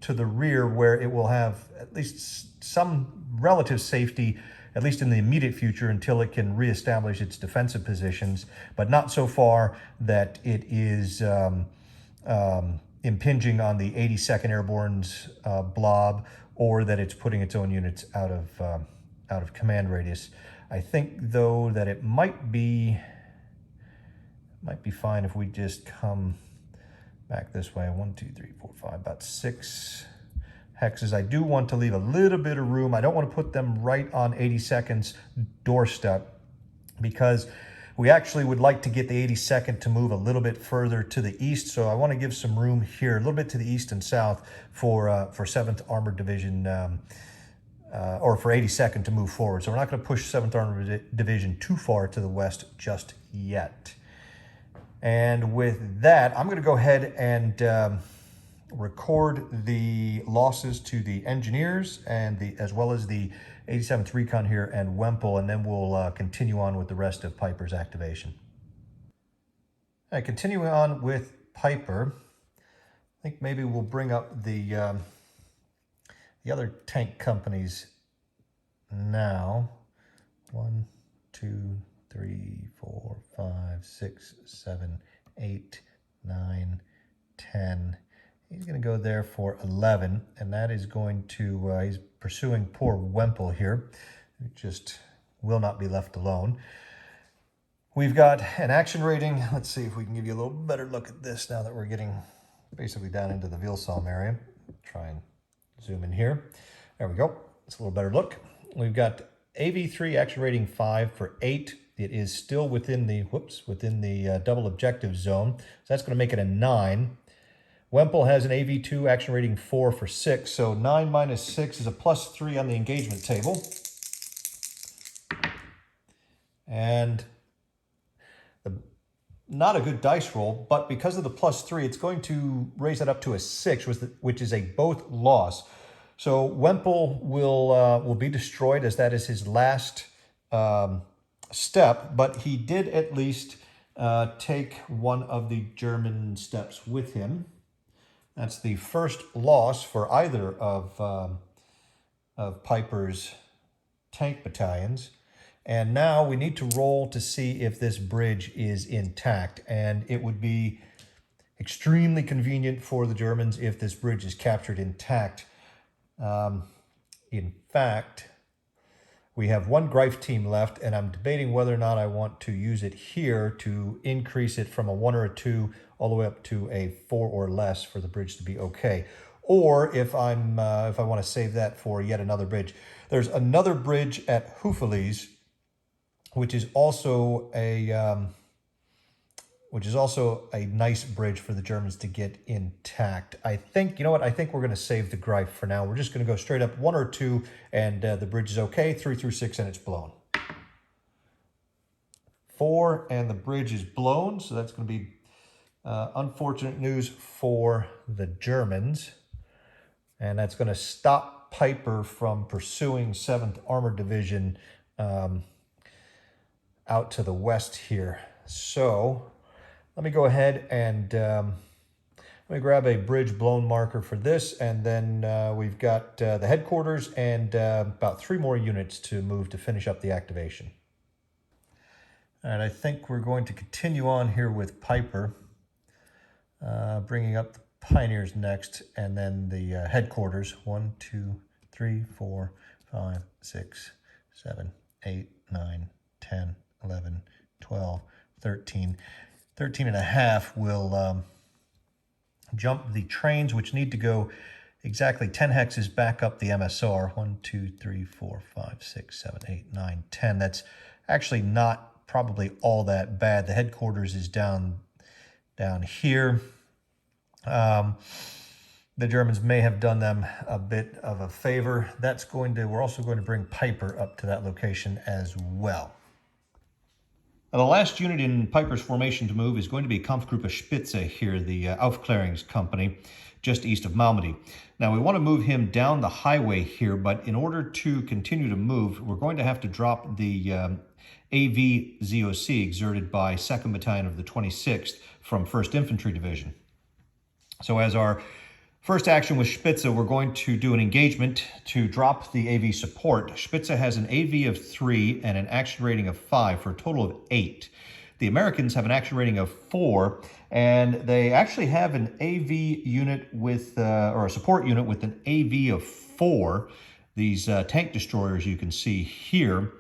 Speaker 1: to the rear where it will have at least some relative safety, at least in the immediate future, until it can reestablish its defensive positions, but not so far that it is impinging on the 82nd Airborne's blob, or that it's putting its own units out of command radius. I think, though, that it might be fine if we just come back this way. 1, 2, 3, 4, 5, about 6 hexes. I do want to leave a little bit of room. I don't want to put them right on 82nd's doorstep, because we actually would like to get the 82nd to move a little bit further to the east. So I want to give some room here, a little bit to the east and south, for 7th Armored Division, or for 82nd to move forward. So we're not going to push 7th Armored Division too far to the west just yet. And with that, I'm going to go ahead and record the losses to the engineers and as well as the 87th Recon here and Wemple, and then we'll continue on with the rest of Peiper's activation. All right, continuing on with Peiper, I think maybe we'll bring up the other tank companies now. 1, 2, 3, 4, 5, 6, 7, 8, 9, 10. He's going to go there for 11, and that is going to, he's pursuing poor Wemple here, who just will not be left alone. We've got an action rating. Let's see if we can give you a little better look at this now that we're getting basically down into the Vilsalm area. Try and zoom in here. There we go. It's a little better look. We've got AV3 action rating 5 for 8. It is still within the double objective zone. So that's going to make it a 9. Wemple has an AV2 action rating 4 for 6. So 9 minus 6 is a +3 on the engagement table. And not a good dice roll, but because of the +3, it's going to raise that up to a 6, which is a both loss. So Wemple will be destroyed, as that is his last step, but he did at least take one of the German steps with him. That's the first loss for either of Peiper's tank battalions. And now we need to roll to see if this bridge is intact. And it would be extremely convenient for the Germans if this bridge is captured intact. In fact, we have one Greif team left, and I'm debating whether or not I want to use it here to increase it from a 1 or a 2 all the way up to a 4 or less for the bridge to be okay. Or if I want to save that for yet another bridge. There's another bridge at Houffalize, which is also a nice bridge for the Germans to get intact. I think, you know what, I think we're going to save the Greif for now. We're just going to go straight up 1 or 2, and the bridge is okay. 3 through 6, and it's blown. 4, and the bridge is blown, so that's going to be unfortunate news for the Germans. And that's going to stop Peiper from pursuing 7th Armored Division out to the west here. So let me go ahead and let me grab a bridge blown marker for this, and then we've got the headquarters and about 3 more units to move to finish up the activation. All right, I think we're going to continue on here with Peiper, bringing up the Pioneers next, and then the headquarters. 1, 2, 3, 4, 5, 6, 7, 8, 9, 10, 11, 12, 13. 13 and a half will jump the trains, which need to go exactly 10 hexes back up the MSR. 1, 2, 3, 4, 5, 6, 7, 8, 9, 10. That's actually not probably all that bad. The headquarters is down here. The Germans may have done them a bit of a favor. We're also going to bring Peiper up to that location as well. Now, the last unit in Peiper's formation to move is going to be Kampfgruppe Spitze here, the Aufklärungscompany, just east of Malmedy. Now, we want to move him down the highway here, but in order to continue to move, we're going to have to drop the AV ZOC exerted by 2nd Battalion of the 26th from 1st Infantry Division. So as our first action with Spitze, we're going to do an engagement to drop the AV support. Spitze has an AV of 3 and an action rating of 5 for a total of 8. The Americans have an action rating of 4, and they actually have an AV unit with, or a support unit with an AV of 4. These tank destroyers you can see here.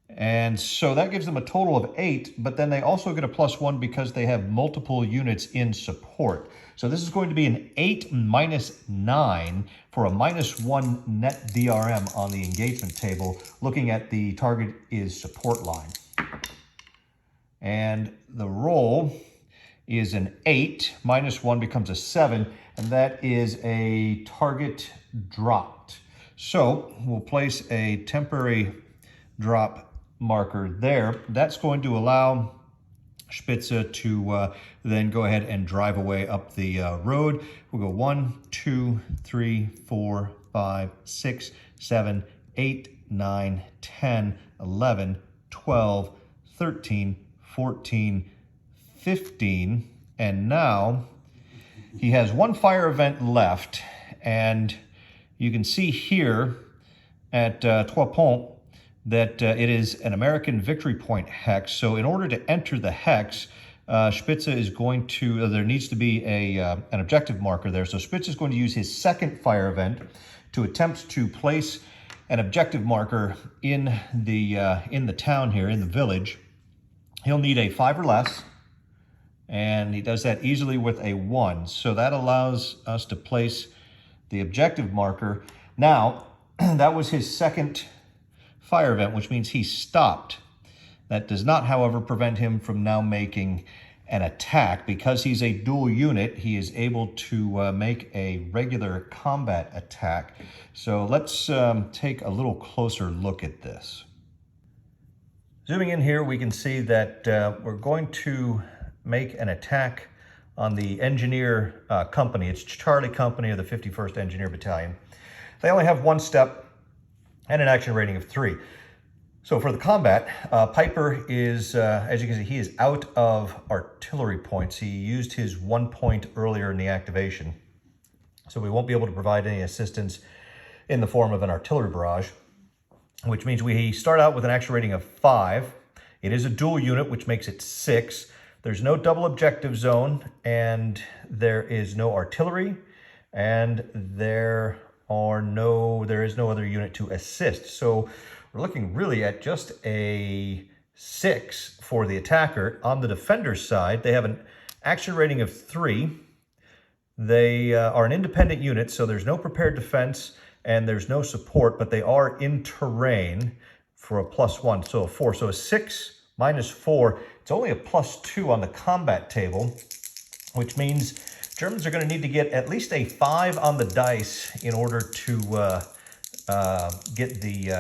Speaker 1: And so that gives them a total of 8, but then they also get a +1 because they have multiple units in support. So this is going to be an 8 minus 9 for a -1 net DRM on the engagement table. Looking at the target is support line. And the roll is an 8, -1 becomes a 7, and that is a target dropped. So we'll place a temporary drop marker there. That's going to allow Spitze to then go ahead and drive away up the road. We'll go 1, 2, 3, 4, 5, 6, 7, 8, 9, 10, 11, 12, 13, 14, 15, and now he has 1 fire event left, and you can see here at Trois Ponts that it is an American Victory Point hex. So in order to enter the hex, Spitze is going to, there needs to be an objective marker there. So Spitze is going to use his 2nd fire event to attempt to place an objective marker in the town here, in the village. He'll need a 5 or less, and he does that easily with a 1. So that allows us to place the objective marker. Now, that was his 2nd fire event, which means he stopped. That does not, however, prevent him from now making an attack. Because he's a dual unit, he is able to make a regular combat attack. So let's take a little closer look at this. Zooming in here, we can see that we're going to make an attack on the engineer company. It's Charlie Company of the 51st Engineer Battalion. They only have 1 step and an action rating of 3. So for the combat, Peiper is, as you can see, he is out of artillery points. He used his 1 point earlier in the activation. So we won't be able to provide any assistance in the form of an artillery barrage, which means we start out with an action rating of 5. It is a dual unit, which makes it 6. There's no double objective zone, and there is no artillery, and there is no other unit to assist. So we're looking really at just a 6 for the attacker. On the defender's side, they have an action rating of 3. They are an independent unit, so there's no prepared defense and there's no support, but they are in terrain for a +1, so a 4. So a 6 minus 4, it's only a +2 on the combat table, which means Germans are going to need to get at least a 5 on the dice in order to get the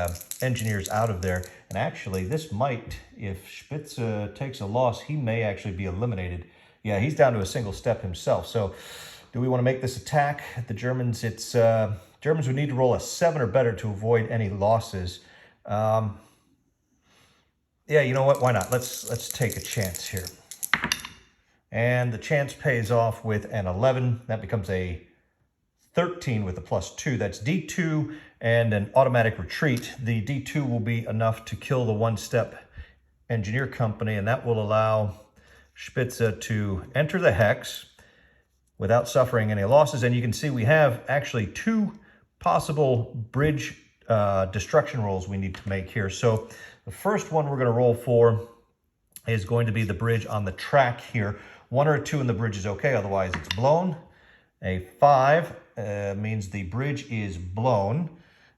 Speaker 1: engineers out of there. And actually, this might, if Spitze takes a loss, he may actually be eliminated. Yeah, he's down to a single step himself. So do we want to make this attack? The Germans, Germans would need to roll a 7 or better to avoid any losses. Yeah, you know what? Why not? Let's take a chance here. And the chance pays off with an 11. That becomes a 13 with a +2. That's D2 and an automatic retreat. The D2 will be enough to kill the 1-step engineer company, and that will allow Spitze to enter the hex without suffering any losses. And you can see we have actually 2 possible bridge destruction rolls we need to make here. So the first one we're going to roll for is going to be the bridge on the track here. 1 or 2 in the bridge is okay, otherwise it's blown. A 5 means the bridge is blown.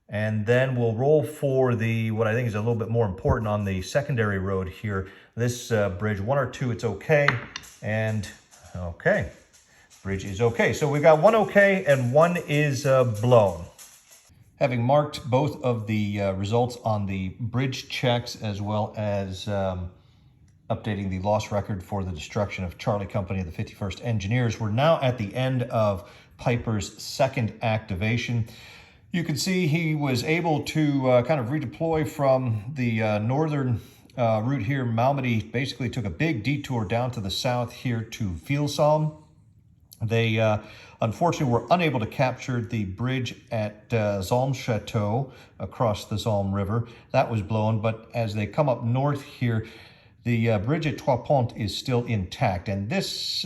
Speaker 1: And then we'll roll for the, what I think is a little bit more important on the secondary road here. This bridge, 1 or 2, it's okay. And okay, bridge is okay. So we've got 1 okay and 1 is blown. Having marked both of the results on the bridge checks as well as updating the loss record for the destruction of Charlie Company of the 51st Engineers. We're now at the end of Peiper's second activation. You can see he was able to kind of redeploy from the northern route here. Malmedy basically took a big detour down to the south here to Vielsalm. They unfortunately were unable to capture the bridge at Zalmchateau across the Zalm River. That was blown, but as they come up north here, the bridge at Trois Ponts is still intact, and this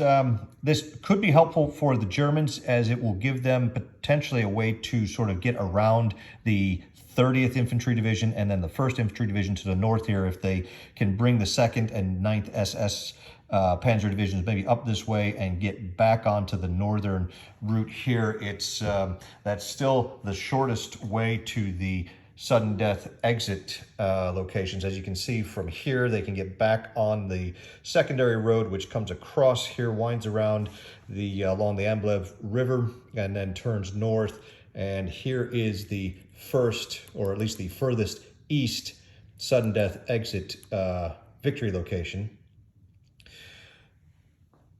Speaker 1: could be helpful for the Germans, as it will give them potentially a way to sort of get around the 30th Infantry Division and then the 1st Infantry Division to the north here, if they can bring the 2nd and 9th SS Panzer Divisions maybe up this way and get back onto the northern route here. That's still the shortest way to the sudden death exit locations. As you can see from here, they can get back on the secondary road, which comes across here, winds around along the Amblev River, and then turns north. And here is the first, or at least the furthest east sudden death exit victory location.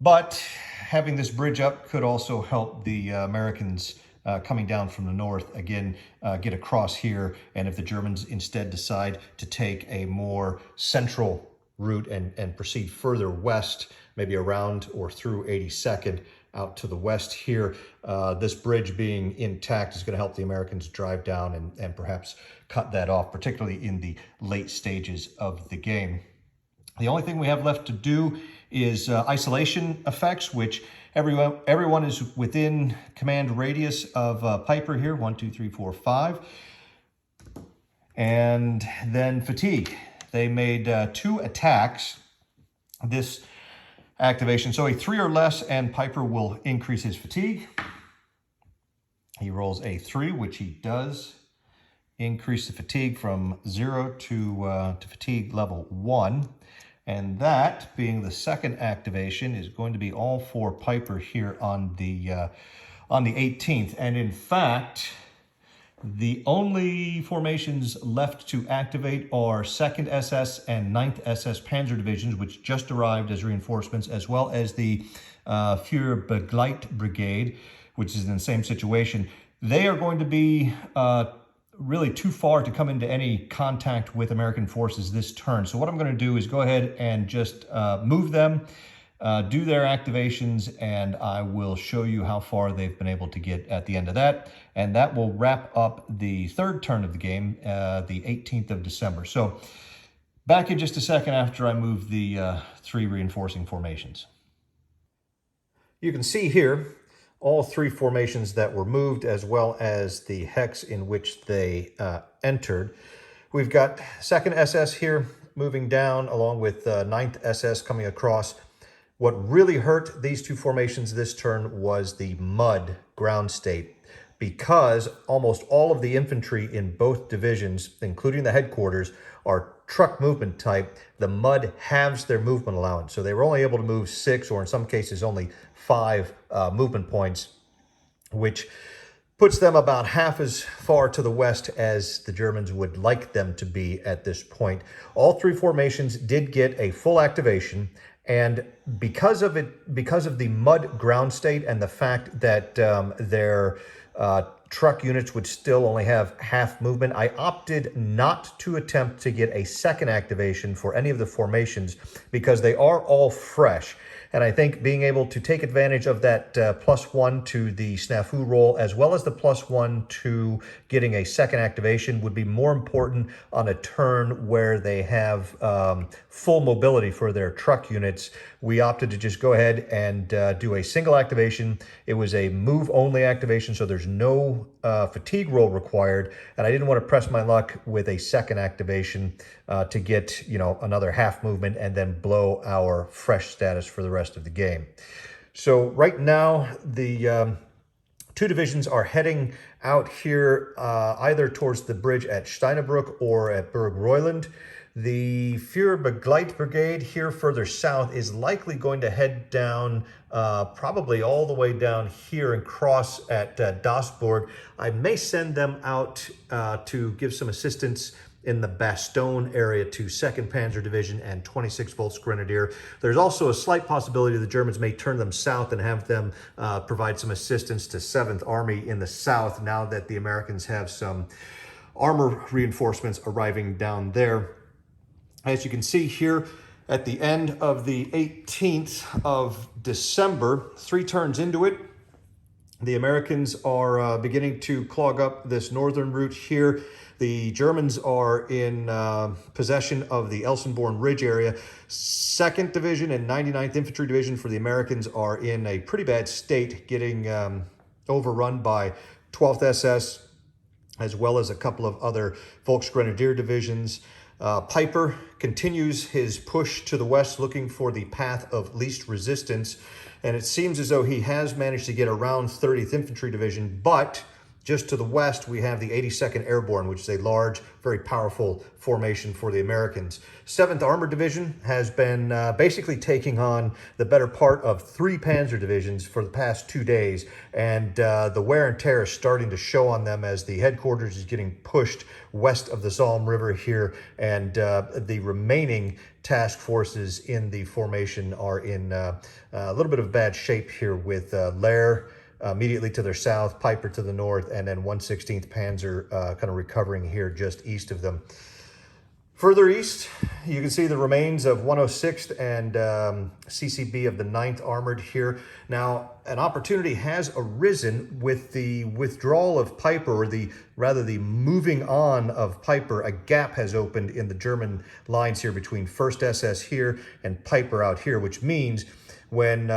Speaker 1: But having this bridge up could also help the Americans coming down from the north, again, get across here. And if the Germans instead decide to take a more central route and proceed further west, maybe around or through 82nd out to the west here, this bridge being intact is going to help the Americans drive down and perhaps cut that off, particularly in the late stages of the game. The only thing we have left to do is isolation effects, which everyone is within command radius of Peiper here, 1, 2, 3, 4, 5. And then fatigue. They made 2 attacks this activation. So a 3 or less, and Peiper will increase his fatigue. He rolls a 3, which he does. Increase the fatigue from 0 to fatigue level 1. And that, being the second activation, is going to be all for Peiper here on the 18th. And in fact, the only formations left to activate are 2nd SS and 9th SS Panzer Divisions, which just arrived as reinforcements, as well as the Führerbegleitbrigade, Brigade, which is in the same situation. They are going to be really too far to come into any contact with American forces this turn. So what I'm going to do is go ahead and just move them, do their activations, and I will show you how far they've been able to get at the end of that. And that will wrap up the third turn of the game, the 18th of December. So back in just a second after I move the 3 reinforcing formations. You can see here all 3 formations that were moved, as well as the hex in which they entered. We've got 2nd SS here moving down, along with 9th SS coming across. What really hurt these 2 formations this turn was the mud ground state, because almost all of the infantry in both divisions, including the headquarters, are truck movement type. The mud halves their movement allowance. So they were only able to move 6, or in some cases only 5 movement points, which puts them about half as far to the west as the Germans would like them to be at this point. All 3 formations did get a full activation, and because of the mud ground state and the fact that their truck units would still only have half movement, I opted not to attempt to get a second activation for any of the formations, because they are all fresh. And I think being able to take advantage of that +1 to the snafu roll, as well as the +1 to getting a second activation, would be more important on a turn where they have full mobility for their truck units. We opted to just go ahead and do a single activation. It was a move-only activation, so there's no fatigue roll required. And I didn't want to press my luck with a second activation to get, another half movement and then blow our fresh status for the rest of the game. So right now, the 2 divisions are heading out here either towards the bridge at Steinebruck or at Burg-Reuland. The Führerbegleitbrigade here further south is likely going to head down probably all the way down here and cross at Dasburg. I may send them out to give some assistance in the Bastogne area to 2nd Panzer Division and 26th Volksgrenadier. There's also a slight possibility the Germans may turn them south and have them provide some assistance to 7th Army in the south now that the Americans have some armor reinforcements arriving down there. As you can see here, at the end of the 18th of December, 3 turns into it, the Americans are beginning to clog up this northern route here. The Germans are in possession of the Elsenborn Ridge area. 2nd Division and 99th Infantry Division for the Americans are in a pretty bad state, getting overrun by 12th SS, as well as a couple of other Volksgrenadier divisions. Peiper continues his push to the west, looking for the path of least resistance. And it seems as though he has managed to get around 30th Infantry Division, but just to the west, we have the 82nd Airborne, which is a large, very powerful formation for the Americans. 7th Armored Division has been basically taking on the better part of 3 Panzer divisions for the past 2 days, and the wear and tear is starting to show on them as the headquarters is getting pushed west of the Somme River here, and the remaining task forces in the formation are in a little bit of bad shape here, with Lair immediately to their south, Peiper to the north, and then 116th Panzer kind of recovering here just east of them. Further east, you can see the remains of 106th and CCB of the 9th Armored here. Now, an opportunity has arisen with the withdrawal of Peiper, or rather the moving on of Peiper. A gap has opened in the German lines here between 1st SS here and Peiper out here, which means when,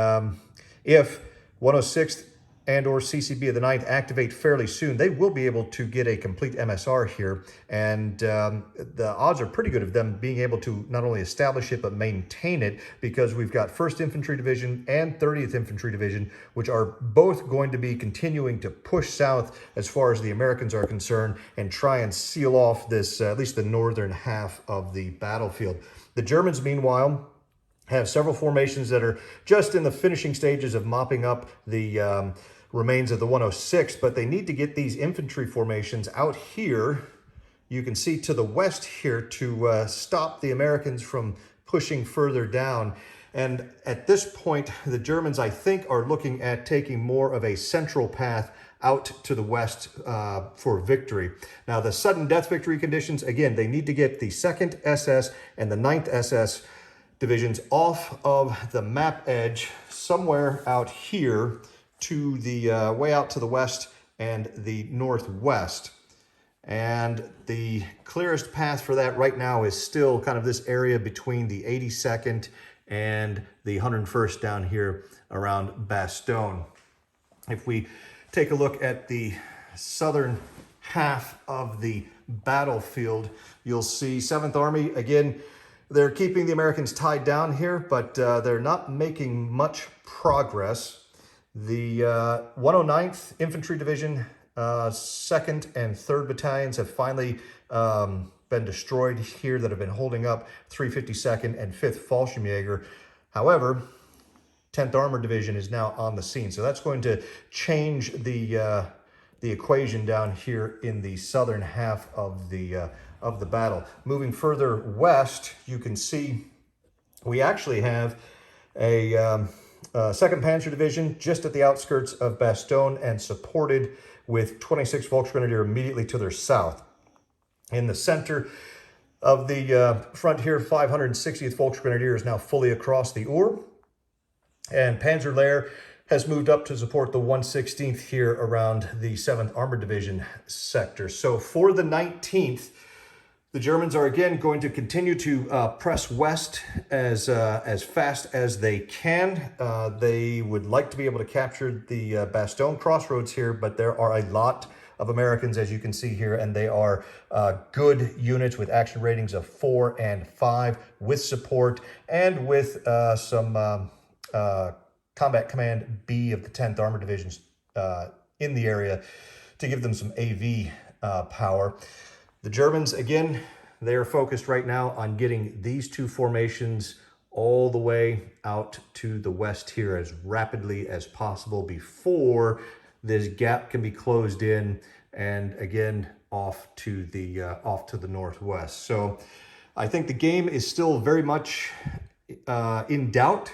Speaker 1: if 106th and or CCB of the 9th activate fairly soon, they will be able to get a complete MSR here. And the odds are pretty good of them being able to not only establish it, but maintain it, because we've got 1st Infantry Division and 30th Infantry Division, which are both going to be continuing to push south as far as the Americans are concerned and try and seal off this, at least the northern half of the battlefield. The Germans, meanwhile, have several formations that are just in the finishing stages of mopping up the remains of the 106, but they need to get these infantry formations out here, you can see to the west here, to stop the Americans from pushing further down. And at this point, the Germans, I think, are looking at taking more of a central path out to the west for victory. Now, the sudden death victory conditions, again, they need to get the 2nd SS and the 9th SS divisions off of the map edge somewhere out here to the way out to the west and the northwest. And the clearest path for that right now is still kind of this area between the 82nd and the 101st down here around Bastogne. If we take a look at the southern half of the battlefield, you'll see 7th Army, again, they're keeping the Americans tied down here, but they're not making much progress. The 109th Infantry Division, 2nd and 3rd Battalions have finally been destroyed here, that have been holding up 352nd and 5th Fallschirmjäger. However, 10th Armored Division is now on the scene, so that's going to change the equation down here in the southern half of the battle. Moving further west, you can see we actually have a 2nd Panzer Division just at the outskirts of Bastogne and supported with 26th Volksgrenadier immediately to their south. In the center of the front here, 560th Volksgrenadier is now fully across the Our, and Panzer Lair has moved up to support the 116th here around the 7th Armored Division sector. So for the 19th, the Germans are again going to continue to press west as fast as they can. They would like to be able to capture the Bastogne crossroads here, but there are a lot of Americans, as you can see here, and they are good units with action ratings of 4 and 5, with support and with some Combat Command B of the 10th Armored Divisions in the area to give them some AV power. The Germans, again, they are focused right now on getting these 2 formations all the way out to the west here as rapidly as possible before this gap can be closed in, and again off to the northwest. So I think the game is still very much in doubt.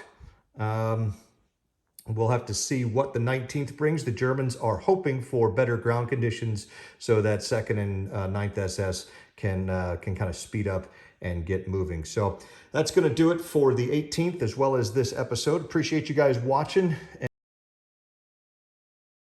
Speaker 1: We'll have to see what the 19th brings. The Germans are hoping for better ground conditions so that 2nd and 9th SS can kind of speed up and get moving. So that's going to do it for the 18th as well as this episode. Appreciate you guys watching.